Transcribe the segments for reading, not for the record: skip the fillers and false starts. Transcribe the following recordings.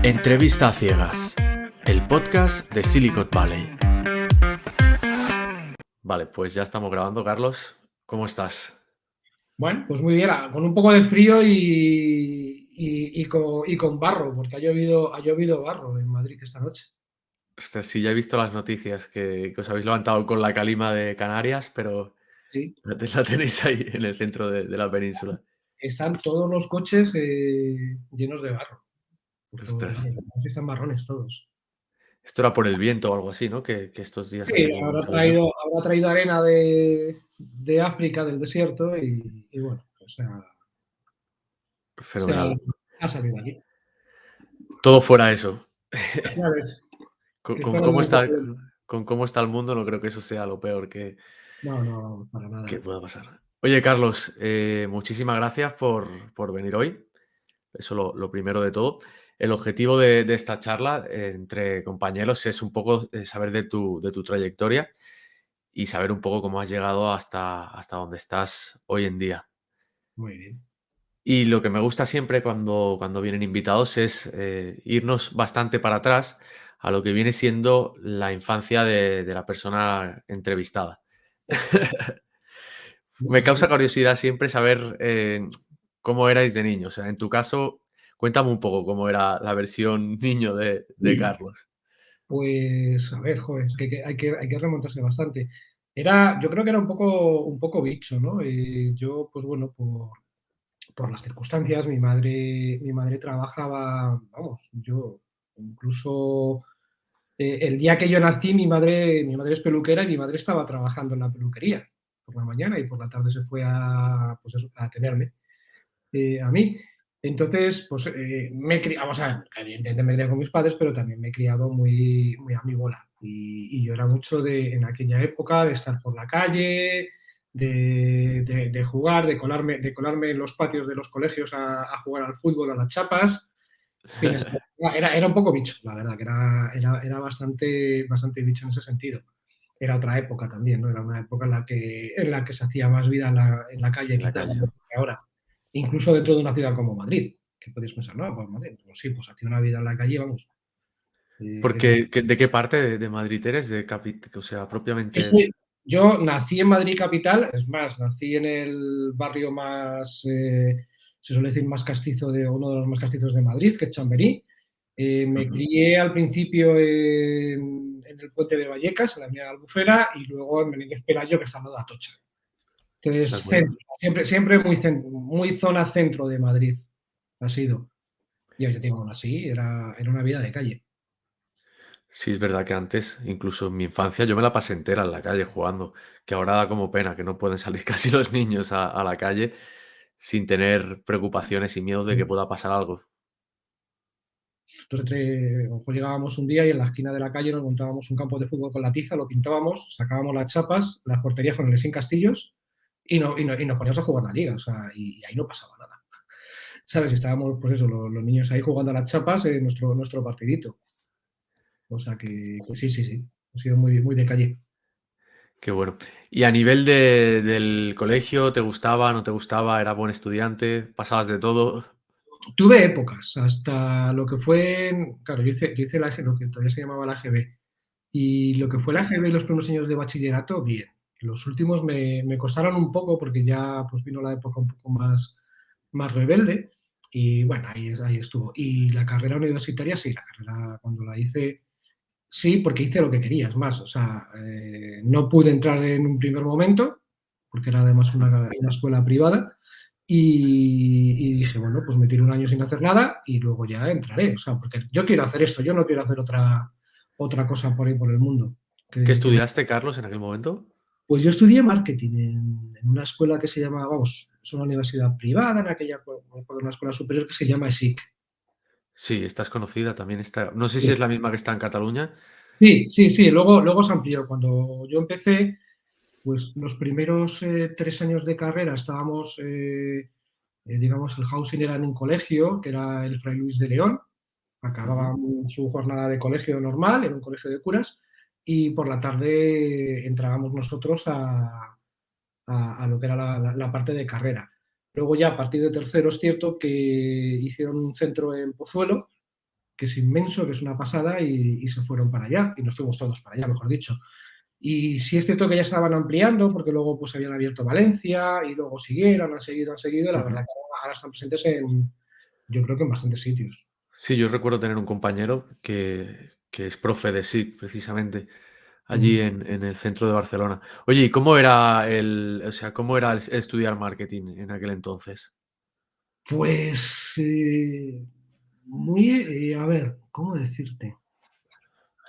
Entrevista a ciegas, el podcast de Silicon Valley. Vale, pues ya estamos grabando, Carlos. ¿Cómo estás? Bueno, pues muy bien, con un poco de frío y con barro, porque ha llovido barro en Madrid esta noche. Ostras, sí, ya he visto las noticias que os habéis levantado con la calima de Canarias, pero Sí, la tenéis ahí en el centro de la península. están todos los coches llenos de barro, porque bueno, Ostras, están marrones todos. esto era por el viento o algo así, ¿no? Que estos días hace Sí, como habrá mucho viento. traído, habrá traído arena de África, del desierto, y bueno, o sea, se ha, Fenomenal. ha salido aquí. Todo fuera eso. Ya ves, Con, que con fuera de cómo una está, cosa. con cómo está el mundo, no creo que eso sea lo peor No, no, para que nada. pueda pasar. Oye, Carlos, muchísimas gracias por venir hoy. Eso lo primero de todo. El objetivo de esta charla entre compañeros es un poco saber de tu trayectoria y saber un poco cómo has llegado hasta donde estás hoy en día. Muy bien. Y lo que me gusta siempre cuando vienen invitados es irnos bastante para atrás a lo que viene siendo la infancia de la persona entrevistada. Me Bueno, causa curiosidad siempre saber cómo erais de niños. O sea, en tu caso, cuéntame un poco cómo era la versión niño de Carlos. pues a ver, joder, es que hay que remontarse bastante. Yo creo que era un poco bicho, ¿no? Yo, pues bueno, por las circunstancias, mi madre trabajaba, vamos, yo incluso el día que yo nací, mi madre es peluquera y mi madre estaba trabajando en la peluquería por la mañana y por la tarde se fue pues eso, a tenerme a mí. Entonces, pues vamos a ver, evidentemente me crié con mis padres, pero también me he criado muy, muy a mi bola. Y yo era mucho en aquella época de estar por la calle, de jugar, de colarme en los patios de los colegios a jugar al fútbol, a las chapas. En fin, era un poco bicho, la verdad, que era bastante, bastante bicho en ese sentido. Era otra época también, ¿no? Era una época en la que se hacía más vida en la calle En la quizás calle. que ahora. Incluso dentro de una ciudad como Madrid, que podéis pensar, no, pues Madrid, pues sí, pues hacía una vida en la calle, vamos. Es muy- Porque, ¿de qué parte de Madrid eres? O sea, Yo, propiamente. soy- yo nací en Madrid capital, es más, nací en el barrio más, se suele decir, más castizo uno de los más castizos de Madrid, que es Chamberí. Me Ujú. crié al principio en el puente de Vallecas, en la avenida de Albufera, y luego en Menéndez Pelayo, que está al lado de Atocha. De Entonces, acuerdo. centro, siempre muy zona centro de Madrid ha sido. Y ya te digo, aún así, era una vida de calle. Sí, es verdad que antes, incluso en mi infancia, yo me la pasé entera en la calle jugando, que ahora da como pena que no pueden salir casi los niños a la calle sin tener preocupaciones y miedo de que pueda pasar algo. Entonces, a lo mejor llegábamos un día y en la esquina de la calle nos montábamos un campo de fútbol con la tiza, lo pintábamos, sacábamos las chapas, las porterías con el sin castillos y nos poníamos a jugar la liga, o sea, y ahí no pasaba nada. ¿Sabes? Estábamos, pues eso, los niños ahí jugando a las chapas en nuestro partidito. O sea que sí, sí, sí. Ha sido muy, muy de calle. Qué bueno. Y a nivel del colegio, ¿te gustaba, no te gustaba? ¿Era buen estudiante? ¿Pasabas de todo? Tuve épocas, hasta lo que fue, claro, yo hice lo que todavía se llamaba la AGB. Y lo que Ujú. fue la AGB los primeros años de bachillerato, bien. Los últimos me costaron un poco porque ya pues vino la época un poco más rebelde. Y bueno, ahí estuvo. Y la carrera universitaria, sí, la carrera cuando la hice, sí, porque hice lo que quería, es más. O sea, no pude entrar en un primer momento, porque era además una escuela privada. Y dije, bueno, pues me tiro un año sin hacer nada y luego ya entraré. O sea, porque yo quiero hacer esto, yo no quiero hacer otra cosa por ahí por el mundo. ¿Qué Que no. estudiaste, Carlos, en aquel momento? Pues yo estudié marketing en una escuela que se llama, vamos, es una universidad privada, en aquella, una escuela superior que se llama SIC. Sí, estás conocida, también está. No sé si es Sí, la misma que está en Cataluña. sí, sí, sí. Luego se amplió. Cuando yo empecé, pues los primeros 3 años de carrera estábamos, digamos, el housing era en un colegio, que era el Fray Luis de León. Ujú. Acababan su jornada de colegio normal, en un colegio de curas, y por la tarde entrábamos nosotros a lo que era la parte de carrera. Luego ya a partir de tercero es cierto que hicieron un centro en Pozuelo que es inmenso, que es una pasada, y se fueron para allá, y nos fuimos todos para allá, mejor dicho. Y sí es cierto que ya estaban ampliando, porque luego pues habían abierto Valencia, y luego siguieron, han seguido, y la verdad Ujú. que ahora están presentes yo creo que en bastantes sitios. Sí, yo recuerdo tener un compañero que es profe de SIC, precisamente, allí Ujú. en el centro de Barcelona. Oye, ¿y cómo era cómo era el estudiar marketing en aquel entonces? Pues, muy, a ver, ¿cómo decirte?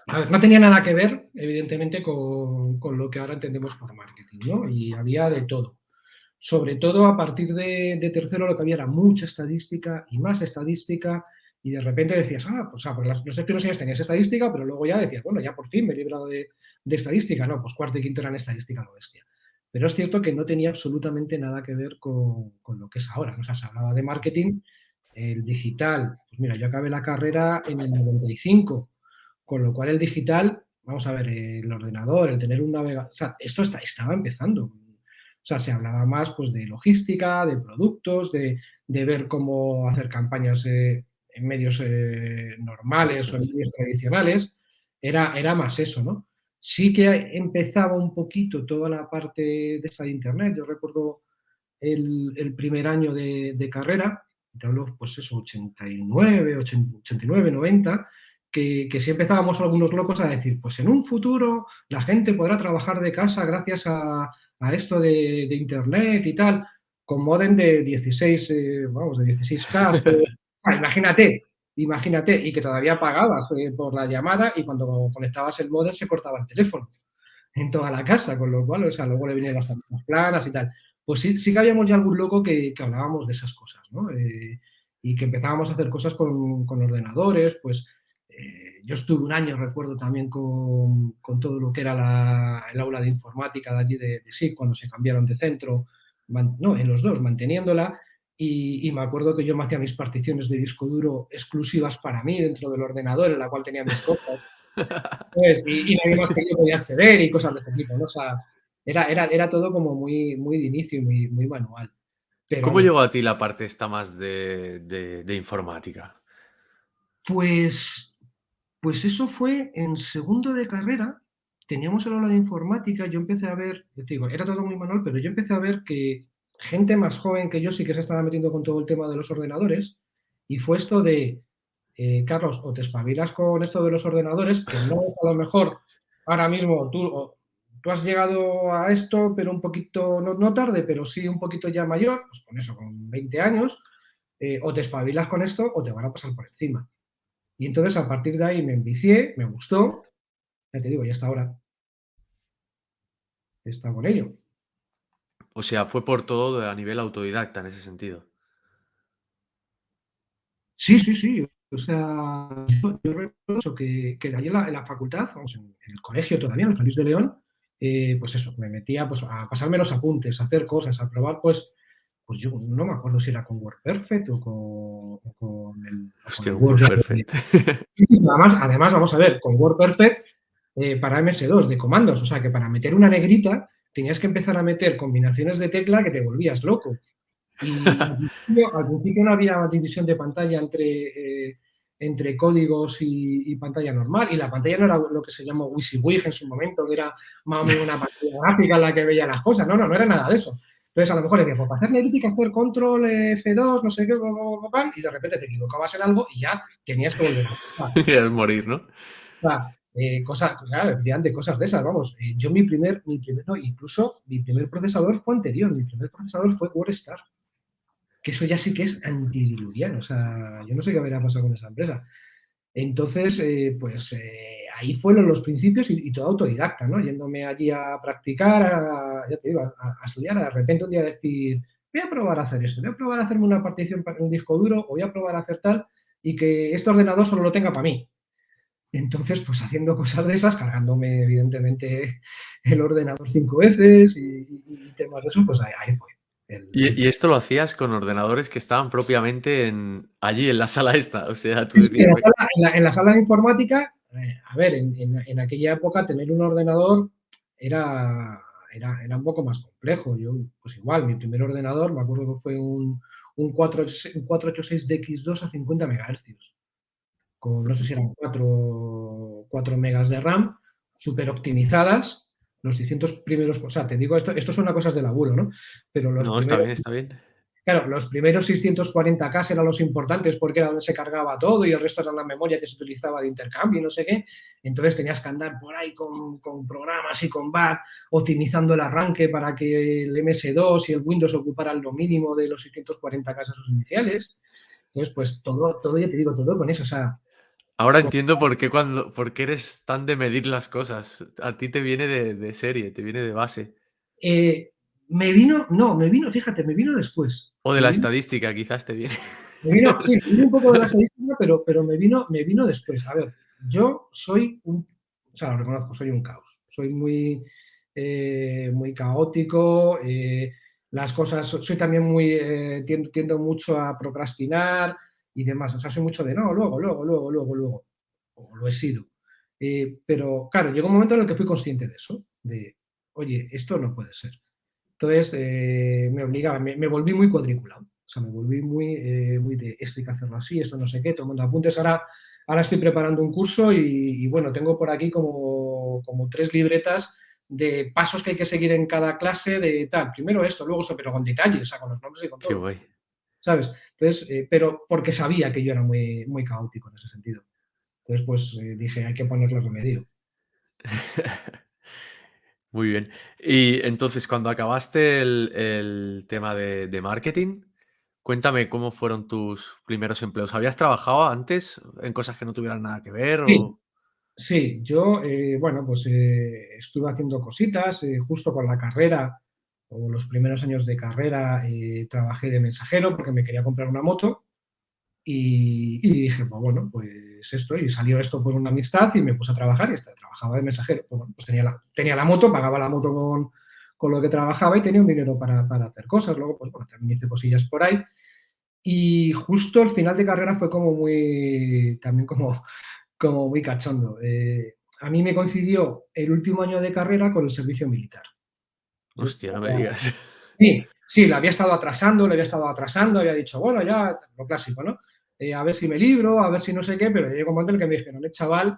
A ver, no tenía nada que ver, evidentemente, con lo que ahora entendemos por marketing, ¿no? Y había de todo. Sobre todo a partir de tercero lo que había era mucha estadística y más estadística, y de repente decías, pues, pues los 3 primeros años tenías estadística, pero luego ya decías, bueno, ya por fin me he librado de estadística. No, pues cuarto y quinto eran estadística lo bestia. Pero es cierto que no tenía absolutamente nada que ver con lo que es ahora, ¿no? O sea, se hablaba de marketing, el digital, pues mira, yo acabé la carrera en el 95, con lo cual el digital, vamos a ver, el ordenador, el tener un navegador, o sea, esto estaba empezando. O sea, se hablaba más pues de logística, de productos, de ver cómo hacer campañas en medios normales o Eso en es. medios tradicionales. Era más eso, ¿no? Sí que empezaba un poquito toda la parte de esta de Internet. Yo recuerdo el primer año de carrera, te hablo, pues eso, 89, 89, 90, que sí empezábamos algunos locos a decir, pues en un futuro la gente podrá trabajar de casa gracias a esto de Internet y tal, con modem de 16, vamos, de 16K. Imagínate, y que todavía pagabas por la llamada, y cuando conectabas el modem se cortaba el teléfono en toda la casa, con lo cual, o sea, luego le venían las tarjetas planas y tal. Pues sí que habíamos ya algún loco que hablábamos de esas cosas, ¿no? Y que empezábamos a hacer cosas con ordenadores, pues yo estuve un año, recuerdo, también con todo lo que era el aula de informática de allí de SIC, cuando se cambiaron de centro, no, en los dos, manteniéndola, y me acuerdo que yo me hacía mis particiones de disco duro exclusivas para mí dentro del ordenador, en la cual tenía mis cosas, pues, y nadie más que yo podía acceder y cosas de ese tipo, ¿no? O sea, era todo como muy de inicio y muy manual. Pero ¿Cómo vamos, llegó a ti la parte esta más de informática? pues, pues eso fue en segundo de carrera, teníamos el aula de informática, yo empecé a ver, ya te digo, era todo muy manual, pero yo empecé a ver que gente más joven que yo sí que se estaba metiendo con todo el tema de los ordenadores, y fue esto de, Carlos, o te espabilas con esto de los ordenadores, que no es a lo mejor ahora mismo tú has llegado a esto, pero un poquito, no tarde, pero sí un poquito ya mayor, pues con eso, con 20 años, o te espabilas con esto o te van a pasar por encima. Y entonces a partir de ahí me envicié, me gustó, ya te digo, y hasta ahora he estado con ello. O sea, fue por todo a nivel autodidacta en ese sentido. Sí, sí, sí. O sea, yo recuerdo eso, que allí en la facultad, vamos, en el colegio todavía, en el Feliz de León, pues eso, me metía pues, a pasarme los apuntes, a hacer cosas, a probar, pues yo no me acuerdo si era con WordPerfect o con Hostia, el un Word. WordPerfect. Además, vamos a ver, con WordPerfect para MS2 de comandos, o sea que para meter una negrita tenías que empezar a meter combinaciones de tecla que te volvías loco. Y al principio no había división de pantalla entre códigos y pantalla normal, y la pantalla no era lo que se llamó WYSIWYG en su momento, que era más o menos una pantalla gráfica en la que veía las cosas. No era nada de eso. Entonces, a lo mejor decía, pues para hacer negrita hay que hacer control F2, no sé qué, y de repente te equivocabas en algo y ya tenías que volver a empezar. Y al morir, ¿no? Sea, cosas, claro, efectivamente, cosas de esas, vamos. Yo no, incluso mi primer procesador fue anterior, mi primer procesador fue WordStar, que eso ya sí que es antidiluviano, o sea, yo no sé qué habría pasado con esa empresa. Entonces, pues ahí fueron los principios y todo autodidacta, ¿no? Yéndome allí a practicar, ya te digo, a estudiar, de repente un día decir, voy a probar a hacer esto, voy a probar a hacerme una partición para un disco duro, o voy a probar a hacer tal, y que este ordenador solo lo tenga para mí. Entonces, pues haciendo cosas de esas, cargándome evidentemente el ordenador 5 veces y temas de eso, pues ahí fue el Y esto lo hacías con ordenadores que estaban propiamente allí en la sala esta. O sea, tú Sí, sí, decías, "Voy". en la sala de informática, a ver, en aquella época tener un ordenador era, era un poco más complejo. Yo, pues igual, mi primer ordenador, me acuerdo que fue un 486 DX2 a 50 MHz. con no sé si eran Ujú. 4 megas de RAM, súper optimizadas. Los 600 primeros, o sea, te digo, esto son cosas de laburo, ¿no? Pero los No, está bien, primeros, está bien. claro, los primeros 640K eran los importantes porque era donde se cargaba todo y el resto era la memoria que se utilizaba de intercambio y no sé qué. Entonces tenías que andar por ahí con programas y con BAT optimizando el arranque para que el MS2 y el Windows ocuparan lo mínimo de los 640K esos iniciales. Entonces, pues todo, ya te digo, todo con eso. O sea, Ahora con- entiendo por qué eres tan de medir las cosas. A ti te viene de serie, te viene de base. eh, me vino, no, me vino, fíjate, me vino después. O de Me la vino estadística, quizás te viene. Sí, me vino un poco de la estadística, pero me vino después. A ver, yo soy o sea, lo reconozco, soy un caos. Soy muy caótico, las cosas, soy también tiendo mucho a procrastinar y demás. O sea, soy mucho de no, luego, o lo he sido. Pero claro, llegó un momento en el que fui consciente de eso, de, oye, esto no puede ser. Entonces, me obligaba, me volví muy cuadriculado. O sea, me volví muy de esto hay que hacerlo así, esto no sé qué, tomando apuntes. Ahora estoy preparando un curso y bueno, tengo por aquí como 3 libretas de pasos que hay que seguir en cada clase, de tal. Primero esto, luego esto, pero con detalles, o sea, con los nombres y con Qué todo. guay. ¿Sabes? Entonces, pero porque sabía que yo era muy caótico en ese sentido. Entonces, pues dije, hay que ponerle remedio. Muy bien. Y entonces, cuando acabaste el tema de marketing, cuéntame cómo fueron tus primeros empleos. ¿Habías trabajado antes en cosas que no tuvieran nada que ver Sí, o? sí, yo, bueno, pues estuve haciendo cositas, justo con la carrera, o los primeros años de carrera, trabajé de mensajero porque me quería comprar una moto y dije, pues bueno, pues esto, y salió esto por una amistad y me puse a trabajar y trabajaba de mensajero. Pues, bueno, pues tenía la moto, pagaba la moto con lo que trabajaba y tenía un dinero para hacer cosas. Luego, pues bueno, también hice cosillas por ahí. Y justo el final de carrera fue también como muy cachondo. A mí me coincidió el último año de carrera con el servicio militar. Yo Hostia, no me digas. sí, sí, le había estado atrasando, había dicho, bueno, ya, lo clásico, ¿no? A ver si me libro, a ver si no sé qué, pero llegó un momento en el que me dijeron, chaval,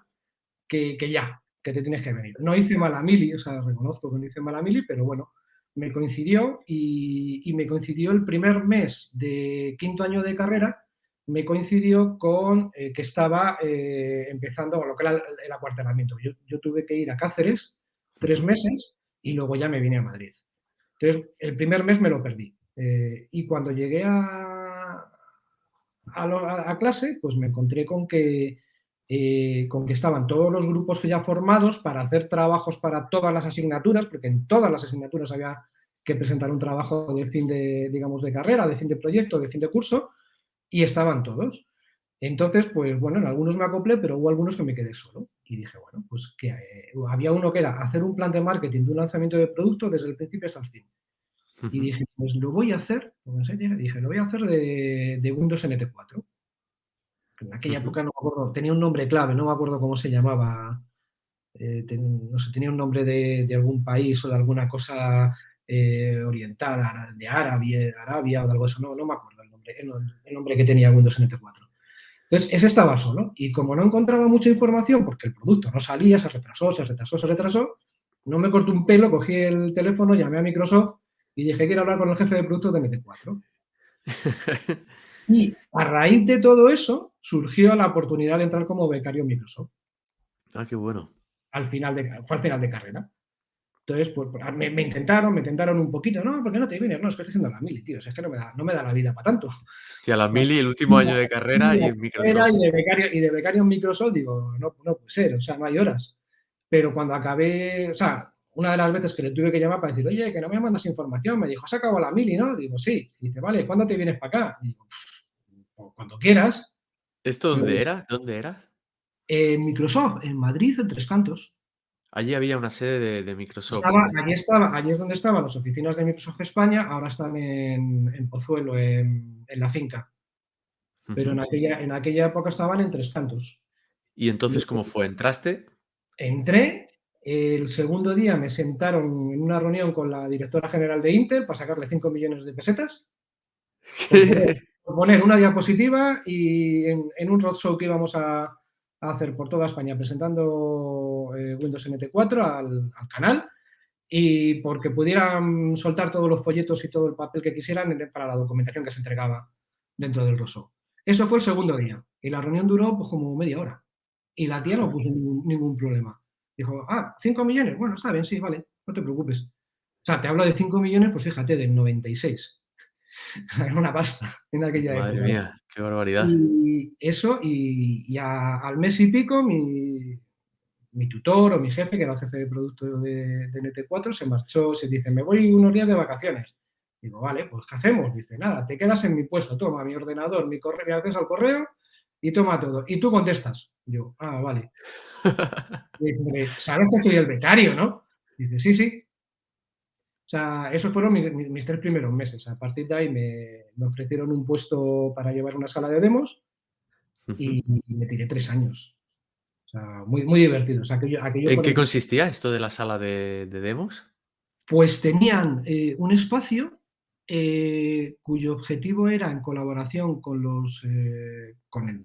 que ya, que te tienes que venir. No hice mala mili, o sea, reconozco que no hice mala mili, pero bueno, me coincidió y me coincidió el primer mes de quinto año de carrera, me coincidió con que estaba empezando con lo que era el acuartelamiento. Yo tuve que ir a Cáceres 3 meses y luego ya me vine a Madrid. Entonces, el primer mes me lo perdí. Y cuando llegué a clase, pues me encontré con que estaban todos los grupos ya formados para hacer trabajos para todas las asignaturas, porque en todas las asignaturas había que presentar un trabajo de fin digamos, de carrera, de fin de proyecto, de fin de curso, y estaban todos. Entonces, pues bueno, en algunos me acoplé, pero hubo algunos que me quedé solo. Y dije, bueno, pues que había uno que era hacer un plan de marketing de un lanzamiento de producto desde el principio hasta el fin. Y dije, pues lo voy a hacer, en serio, dije, lo voy a hacer de Windows NT4. En aquella época no me acuerdo, tenía un nombre clave, no me acuerdo cómo se llamaba, no sé, tenía un nombre de algún país o de alguna cosa oriental, de Arabia o de algo de eso, no me acuerdo el nombre que tenía Windows NT4. Entonces, ese estaba solo y como no encontraba mucha información porque el producto no salía, se retrasó, no me corté un pelo, cogí el teléfono, llamé a Microsoft y dije, quiero hablar con el jefe de productos de NT4. Y a raíz de todo eso surgió la oportunidad de entrar como becario en Microsoft. Ah, qué bueno. Fue al final de carrera. Entonces, pues me intentaron un poquito, no, ¿por qué no te vienes? No, es que estoy haciendo la mili, tío, es que no me da la vida para tanto. Hostia, la La mili, el último mili, año de carrera y la en carrera Microsoft. y de becario en Microsoft, digo, no puede ser, o sea, no hay horas. Pero cuando acabé, o sea, una de las veces que le tuve que llamar para decir, oye, que no me mandas información, me dijo, ¿has acabado la mili, no? Digo, sí. Y dice, vale, ¿cuándo te vienes para acá? Y digo, pues, cuando quieras. ¿Esto dónde era? ¿Dónde era? Microsoft, en Madrid, en Tres Cantos. Allí había una sede de Microsoft. Allí es donde estaban las oficinas de Microsoft España, ahora están en Pozuelo, en la finca. Pero Ujú. en aquella época estaban en Tres Cantos. ¿Y Y entonces cómo fue? ¿Entraste? entré, el segundo día me sentaron en una reunión con la directora general de Intel para sacarle 5 millones de pesetas, porque poner una diapositiva y en un roadshow que íbamos a hacer por toda España presentando Windows NT4 al canal y porque pudieran soltar todos los folletos y todo el papel que quisieran para la documentación que se entregaba dentro del roadshow. Eso fue el segundo día y la reunión duró pues, como media hora y la tía no puso ningún problema. Dijo, 5 millones, bueno, está bien, sí, vale, no te preocupes. O sea, te hablo de 5 millones, pues fíjate, del 96. Era una pasta en aquella Madre época. mía, qué barbaridad. Y eso, y al mes y pico, mi tutor o mi jefe, que era el jefe de producto de NT4, se marchó, se dice, me voy unos días de vacaciones. Digo, vale, pues ¿qué hacemos? Dice, nada, te quedas en mi puesto, toma mi ordenador, mi correo, me haces al correo y toma todo. Y tú contestas. Yo, vale. Y dice, sabes que soy el becario, ¿no? Dice, sí, sí. O sea, esos fueron mis 3 primeros meses. A partir de ahí me ofrecieron un puesto para llevar una sala de demos y me tiré 3 años. O sea, muy, muy divertido. O sea, aquello ¿En qué fueron. consistía esto de la sala de demos? Pues tenían un espacio cuyo objetivo era, en colaboración con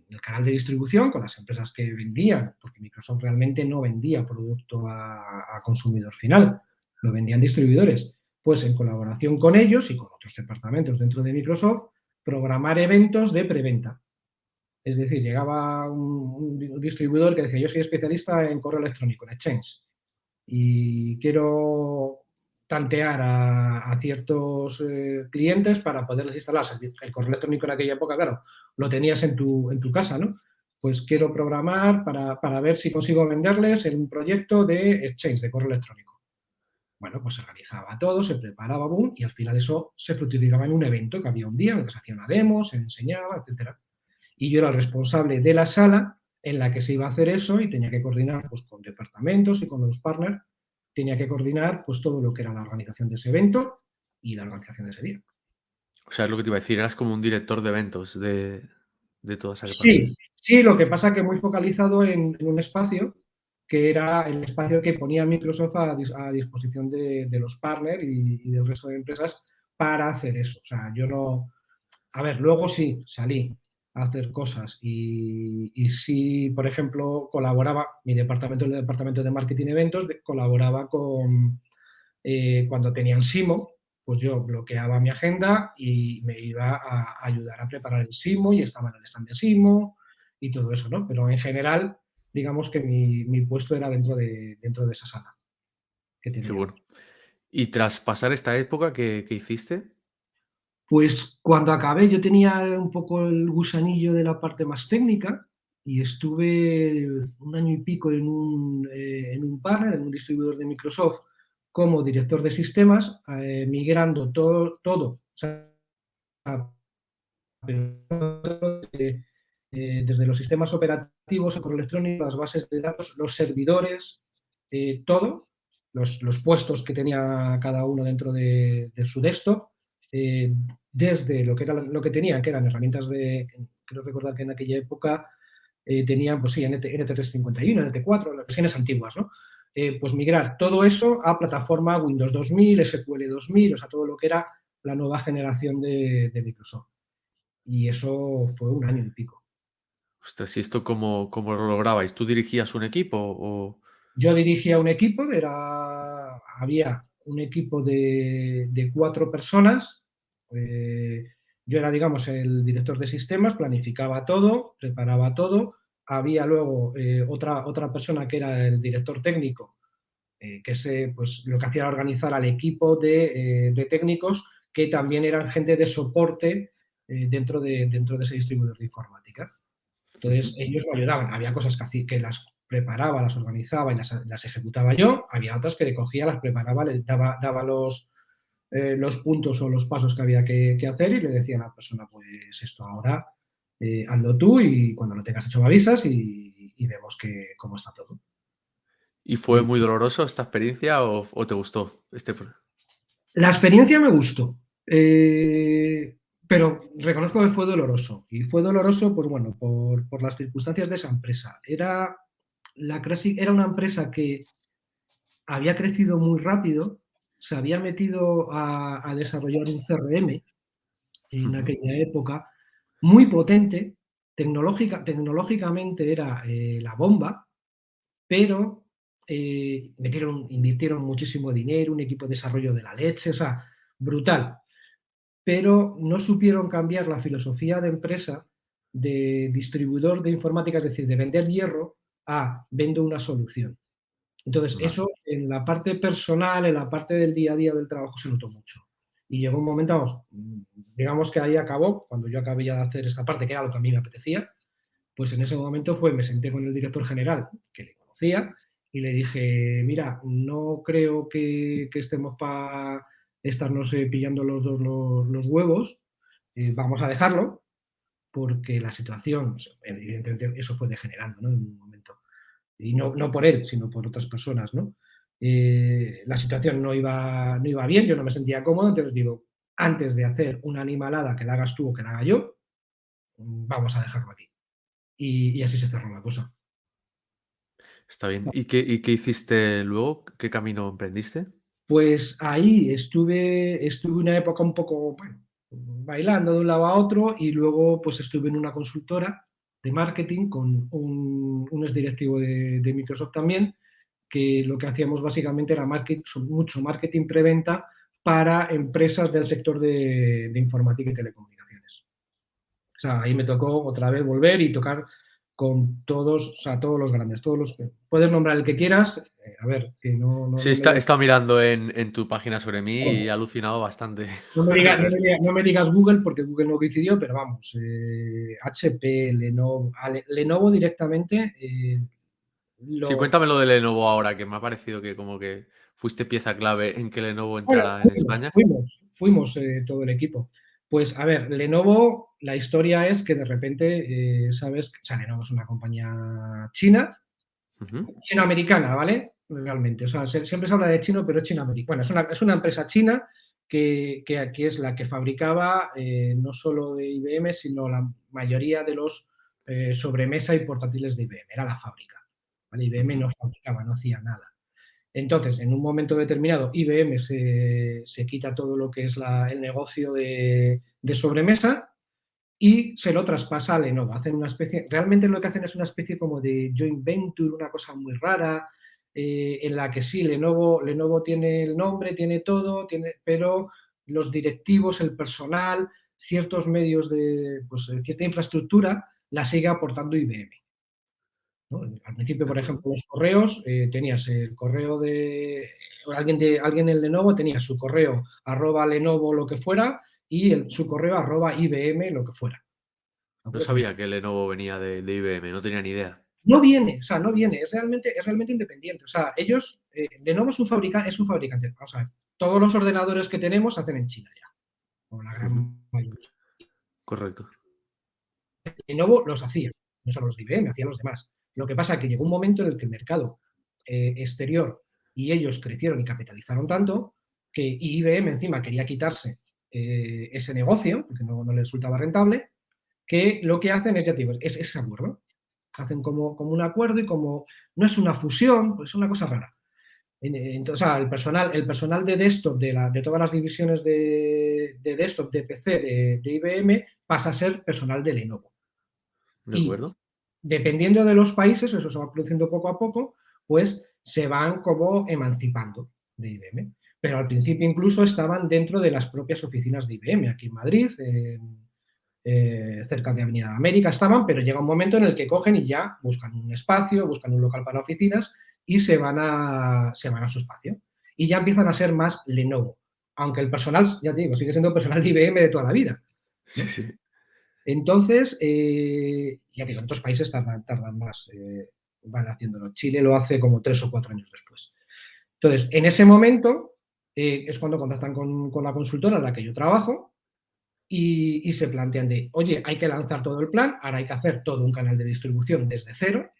el canal de distribución, con las empresas que vendían, porque Microsoft realmente no vendía producto a consumidor final, lo vendían distribuidores, pues en colaboración con ellos y con otros departamentos dentro de Microsoft, programar eventos de preventa. Es decir, llegaba un distribuidor que decía, yo soy especialista en correo electrónico, en Exchange, y quiero tantear a ciertos clientes para poderles instalar el correo electrónico en aquella época, claro, lo tenías en tu casa, ¿no? Pues quiero programar para ver si consigo venderles un proyecto de Exchange, de correo electrónico. Bueno, pues se organizaba todo, se preparaba, boom, y al final eso se fructificaba en un evento que había un día en el que se hacía una demo, se enseñaba, etcétera. Y yo era el responsable de la sala en la que se iba a hacer eso y tenía que coordinar pues, con departamentos y con los partners, tenía que coordinar pues, todo lo que era la organización de ese evento y la organización de ese día. O sea, es lo que te iba a decir, eras como un director de eventos de toda esa parte. Sí, sí, lo que pasa que muy focalizado en un espacio que era el espacio que ponía Microsoft a disposición de los partners y del resto de empresas para hacer eso. O sea, yo no, a ver, luego sí, salí a hacer cosas y sí, por ejemplo, colaboraba, mi departamento, el departamento de marketing y eventos, colaboraba con, cuando tenían SIMO, pues yo bloqueaba mi agenda y me iba a ayudar a preparar el SIMO y estaba en el stand de SIMO y todo eso, ¿no? Pero en general, digamos que mi puesto era dentro de esa sala que Qué teníamos. bueno. Y tras pasar esta época, ¿qué hiciste? Pues cuando acabé yo tenía un poco el gusanillo de la parte más técnica y estuve un año y pico en un partner, en un distribuidor de Microsoft, como director de sistemas, migrando todo, o sea, desde los sistemas operativos, el correo electrónico, las bases de datos, los servidores, todo, los puestos que tenía cada uno dentro de su desktop, eh, desde lo que tenían, que eran herramientas creo recordar que en aquella época tenían, pues sí, NT351, NT4, las versiones antiguas, ¿no? Pues migrar todo eso a plataforma Windows 2000, SQL 2000, o sea, todo lo que era la nueva generación de Microsoft. Y eso fue un año y pico. Ostras, ¿y esto cómo lo lograbais? ¿Tú dirigías un equipo o? Yo dirigía un equipo, había un equipo de 4 personas. Yo era, digamos, el director de sistemas, planificaba todo, preparaba todo. Había luego otra persona que era el director técnico, pues, lo que hacía era organizar al equipo de técnicos que también eran gente de soporte dentro de ese distribuidor de informática. Entonces, Ujú. ellos me ayudaban. Había cosas que las preparaba, las organizaba y las ejecutaba yo. Había otras que le cogía, las preparaba, le daba los puntos o los pasos que había que hacer y le decía a la persona, pues esto ahora hazlo tú y cuando lo tengas hecho me avisas y vemos cómo está todo. ¿Y fue Y muy doloroso esta experiencia o te gustó la experiencia me gustó, pero reconozco que fue doloroso. Y fue doloroso, pues bueno, por las circunstancias de esa empresa. Era una empresa que había crecido muy rápido, se había metido a desarrollar un CRM en Ujú. aquella época, muy potente, tecnológicamente era la bomba, pero invirtieron muchísimo dinero, un equipo de desarrollo de la leche, o sea, brutal. Pero no supieron cambiar la filosofía de empresa de distribuidor de informática, es decir, de vender hierro a vendo una solución. Entonces, Vale. eso en la parte personal, en la parte del día a día del trabajo se notó mucho. Y llegó un momento, vamos, digamos que ahí acabó, cuando yo acabé ya de hacer esa parte, que era lo que a mí me apetecía, pues en ese momento me senté con el director general, que le conocía, y le dije, mira, no creo que estemos para estarnos pillando los dos los huevos, vamos a dejarlo, porque la situación, evidentemente, eso fue degenerando, ¿no? En un momento. Y no por él, sino por otras personas, ¿no? La situación no iba bien, yo no me sentía cómodo, entonces digo, antes de hacer una animalada que la hagas tú o que la haga yo, vamos a dejarlo aquí. Y así se cerró la cosa. Está bien. ¿Y qué hiciste luego? ¿Qué camino emprendiste? Pues ahí estuve una época un poco, bueno, bailando de un lado a otro y luego pues estuve en una consultora de marketing con un exdirectivo de Microsoft también, que lo que hacíamos básicamente era mucho marketing preventa para empresas del sector de informática y telecomunicaciones. O sea, ahí me tocó otra vez volver y tocar con todos, o sea, todos los grandes, todos los que puedes nombrar el que quieras, a ver, que Sí, no me digas. he estado mirando en tu página sobre mí y he alucinado bastante No me con digas, esto. no me digas Google porque Google no coincidió, pero vamos, HP, Lenovo, Lenovo directamente, Sí, lo, cuéntame lo de Lenovo ahora, que me ha parecido que como que fuiste pieza clave en que Lenovo bueno, entrara en España. fuimos todo el equipo. Pues a ver, Lenovo, la historia es que de repente, sabes, o sea, Lenovo es una compañía china, Ujú. chino-americana, ¿vale? Realmente, o sea, siempre se habla de chino, pero es chino-americana. Bueno, es una empresa china que aquí es la que fabricaba no solo de IBM, sino la mayoría de los sobremesa y portátiles de IBM. Era la fábrica. ¿Vale? IBM Ujú. no fabricaba, no hacía nada. Entonces, en un momento determinado, IBM se quita todo lo que es el negocio de sobremesa y se lo traspasa a Lenovo. Hacen una especie, realmente lo que hacen es una especie como de joint venture, una cosa muy rara, en la que sí, Lenovo tiene el nombre, tiene todo, pero los directivos, el personal, ciertos medios pues, cierta infraestructura, la sigue aportando IBM. ¿No? Al principio, De por acuerdo. ejemplo, los correos, tenías el correo alguien en Lenovo tenía su correo @ Lenovo lo que fuera y su correo @ IBM lo que fuera. ¿De No acuerdo? Pues sabía que Lenovo venía de IBM, no tenía ni idea. no viene, o sea, no viene, es realmente independiente. O sea, ellos, Lenovo es un fabricante. O sea, todos los ordenadores que tenemos se hacen en China ya, o la Ujú. gran mayoría. Correcto. Lenovo los hacía, no solo los de IBM, hacían los demás. Lo que pasa es que llegó un momento en el que el mercado exterior y ellos crecieron y capitalizaron tanto que IBM encima quería quitarse ese negocio, porque no le resultaba rentable, que lo que hacen es, ya te digo, es ese acuerdo. Hacen como un acuerdo y como no es una fusión, pues es una cosa rara. Entonces, o sea, el personal de desktop de todas las divisiones de desktop de PC de IBM pasa a ser personal de Lenovo. De Y acuerdo. dependiendo de los países, eso se va produciendo poco a poco, pues se van como emancipando de IBM. Pero al principio incluso estaban dentro de las propias oficinas de IBM, aquí en Madrid, cerca de Avenida de América estaban, pero llega un momento en el que cogen y ya buscan un espacio, buscan un local para oficinas y se van a su espacio. Y ya empiezan a ser más Lenovo, aunque el personal, ya te digo, sigue siendo personal de IBM de toda la vida, Sí, ¿no? sí. Entonces, ya digo, en otros países tardan más, van haciéndolo. Chile lo hace como 3 o 4 años después. Entonces, en ese momento es cuando contactan con la consultora en la que yo trabajo y se plantean de, oye, hay que lanzar todo el plan, ahora hay que hacer todo un canal de distribución desde cero,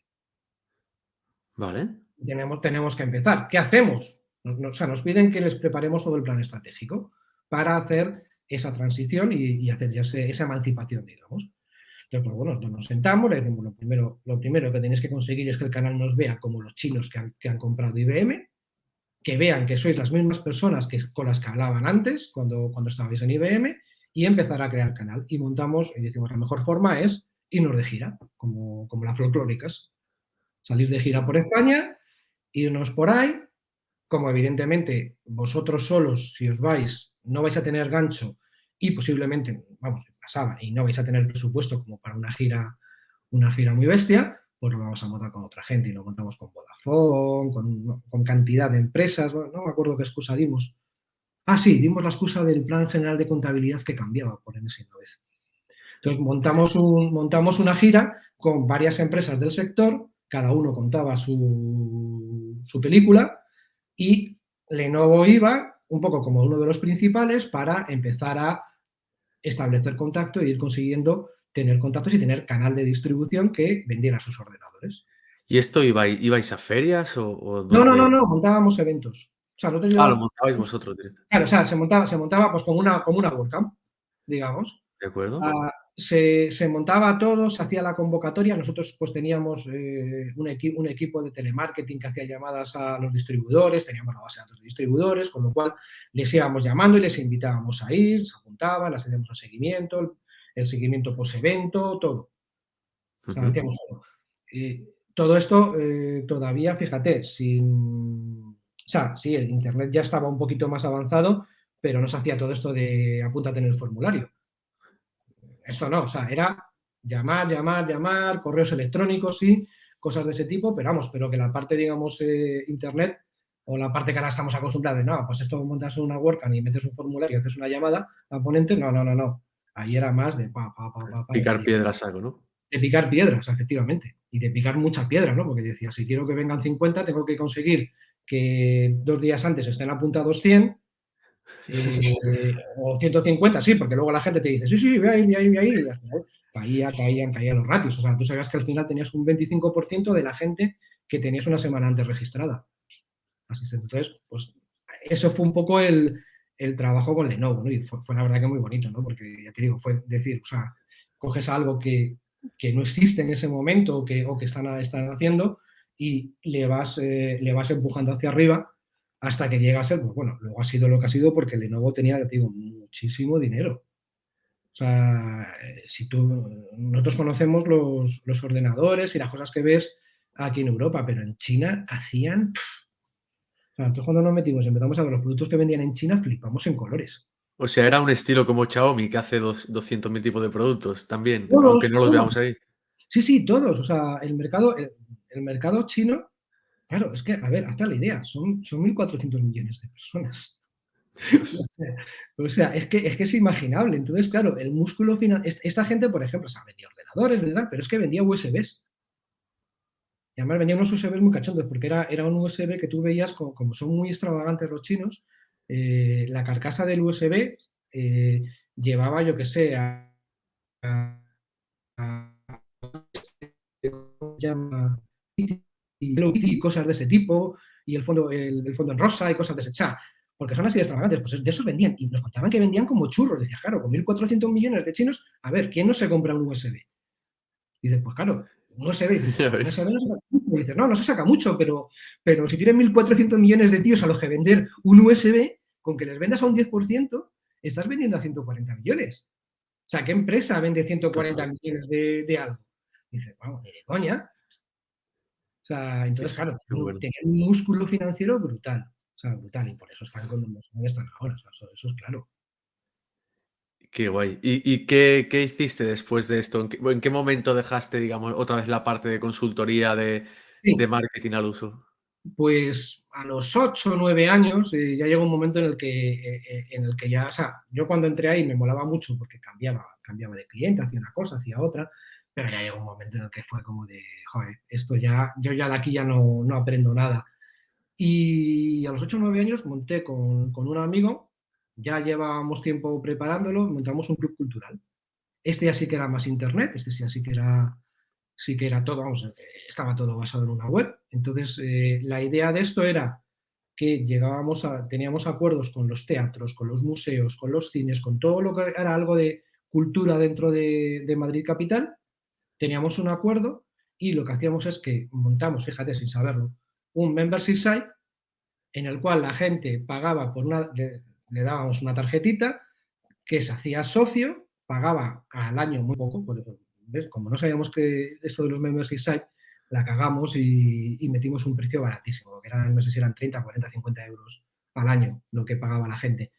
Vale. tenemos que empezar. ¿Qué hacemos? O sea, nos piden que les preparemos todo el plan estratégico para hacer esa transición y hacer ya esa emancipación, digamos. Entonces, pues bueno, nos sentamos, le decimos, lo primero que tenéis que conseguir es que el canal nos vea como los chinos que han comprado IBM, que vean que sois las mismas personas con las que hablaban antes, cuando estabais en IBM, y empezar a crear canal. Y montamos, y decimos, la mejor forma es irnos de gira, como las folclóricas. Salir de gira por España, irnos por ahí, como evidentemente vosotros solos, si os vais, no vais a tener gancho y posiblemente, vamos, pasaba, y no vais a tener presupuesto como para una gira muy bestia, pues lo vamos a montar con otra gente y lo montamos con Vodafone, con cantidad de empresas, no me acuerdo qué excusa dimos. Ah, sí, dimos la excusa del plan general de contabilidad que cambiaba por enésima vez. Entonces montamos una gira con varias empresas del sector, cada uno contaba su película y Lenovo iba un poco como uno de los principales para empezar a establecer contacto e ir consiguiendo tener contactos y tener canal de distribución que vendiera sus ordenadores. ¿Y esto ibais a ferias o No, no, no, dónde? no, montábamos eventos. O sea, nosotros Ah, lo llevábamos, montabais vosotros directo. claro, o sea, se montaba pues como una WordCamp, digamos. ¿De acuerdo? Se montaba todo, se hacía la convocatoria. Nosotros pues teníamos un equipo de telemarketing que hacía llamadas a los distribuidores, teníamos la base de datos de distribuidores, con lo cual les íbamos llamando y les invitábamos a ir, se apuntaban, les hacíamos el seguimiento post-evento, todo. O sea, Ujú. hacíamos todo. Todo esto todavía, fíjate, o sea, sí, el Internet ya estaba un poquito más avanzado, pero no se hacía todo esto de apúntate en el formulario. Esto no, o sea, era llamar, correos electrónicos, sí, cosas de ese tipo, pero vamos, pero que la parte, digamos, internet o la parte que ahora estamos acostumbrados de, no, pues esto montas una WordCamp y metes un formulario y haces una llamada a ponente, no, no, no, no. Ahí era más de Picar piedra a saco, ¿no? de picar piedras, efectivamente, y de picar muchas piedras, ¿no? Porque decía, si quiero que vengan 50, tengo que conseguir que 2 días antes estén apuntados 100 o 150, sí, porque luego la gente te dice, sí, sí, voy a ir, y al final caían los ratios. O sea, tú sabías que al final tenías un 25% de la gente que tenías una semana antes registrada. Asistente. Entonces, pues eso fue un poco el trabajo con Lenovo, ¿no? Y fue la verdad que muy bonito, ¿no? Porque ya te digo, fue decir, o sea, coges algo que no existe en ese momento o que están haciendo y le vas empujando hacia arriba hasta que llega a ser, pues bueno, luego ha sido lo que ha sido porque Lenovo tenía, ya te digo, muchísimo dinero. O sea, si nosotros conocemos los ordenadores y las cosas que ves aquí en Europa, pero en China hacían, o sea, nosotros cuando nos metimos y empezamos a ver los productos que vendían en China, flipamos en colores. O sea, era un estilo como Xiaomi, que hace 200.000 tipos de productos también, aunque Todos, no los todos. veamos ahí. Sí, sí, todos. O sea, el mercado chino, claro, es que, a ver, hazte la idea, son 1.400 millones de personas. Dios. O sea, es que es inimaginable. Entonces, claro, el músculo final. Esta gente, por ejemplo, o sea, vendía ordenadores, ¿verdad? Pero es que vendía USBs. Y además vendía unos USBs muy cachondos, porque era un USB que tú veías, como son muy extravagantes los chinos, la carcasa del USB llevaba, yo qué sé, a- ¿cómo se llama? Y cosas de ese tipo, y el fondo en rosa y cosas de ese. O sea, porque son así de extravagantes, pues de esos vendían, y nos contaban que vendían como churros. Decía, claro, con 1.400 millones de chinos, a ver, ¿quién no se compra un USB? Dices, pues claro, un USB, dicen, pues Ya un ves. USB no se saca mucho. Y dices, no, no se saca mucho, pero si tienes 1.400 millones de tíos a los que vender un USB, con que les vendas a un 10%, estás vendiendo a 140 millones. O sea, ¿qué empresa vende 140 Total. millones de algo? Dices, vamos, ni de coña. O sea, entonces, Hostias, claro, qué bueno. tenían un músculo financiero brutal. O sea, brutal. Y por eso están con donde están ahora. O sea, eso es claro. Qué guay. ¿Y qué hiciste después de esto? ¿En qué momento dejaste, digamos, otra vez la parte de consultoría de Sí, marketing al uso? pues a los 8 o 9 años ya llegó un momento en el que ya, o sea, yo cuando entré ahí me molaba mucho porque cambiaba de cliente, hacía una cosa, hacía otra, pero ya llegó un momento en el que fue como de, joder, esto ya, yo ya de aquí ya no aprendo nada. Y a los 8 o 9 años monté con un amigo, ya llevábamos tiempo preparándolo, montamos un club cultural. Este ya sí que era más internet, este sí que era todo, vamos, estaba todo basado en una web. Entonces, la idea de esto era que teníamos acuerdos con los teatros, con los museos, con los cines, con todo lo que era algo de cultura dentro de Madrid Capital. Teníamos un acuerdo y lo que hacíamos es que montamos, fíjate, sin saberlo, un membership site en el cual la gente pagaba le dábamos una tarjetita, que se hacía socio, pagaba al año muy poco, ¿ves? Como no sabíamos que esto de los membership site, la cagamos y metimos un precio baratísimo, que eran, no sé si eran 30, 40, 50 euros al año lo que pagaba la gente.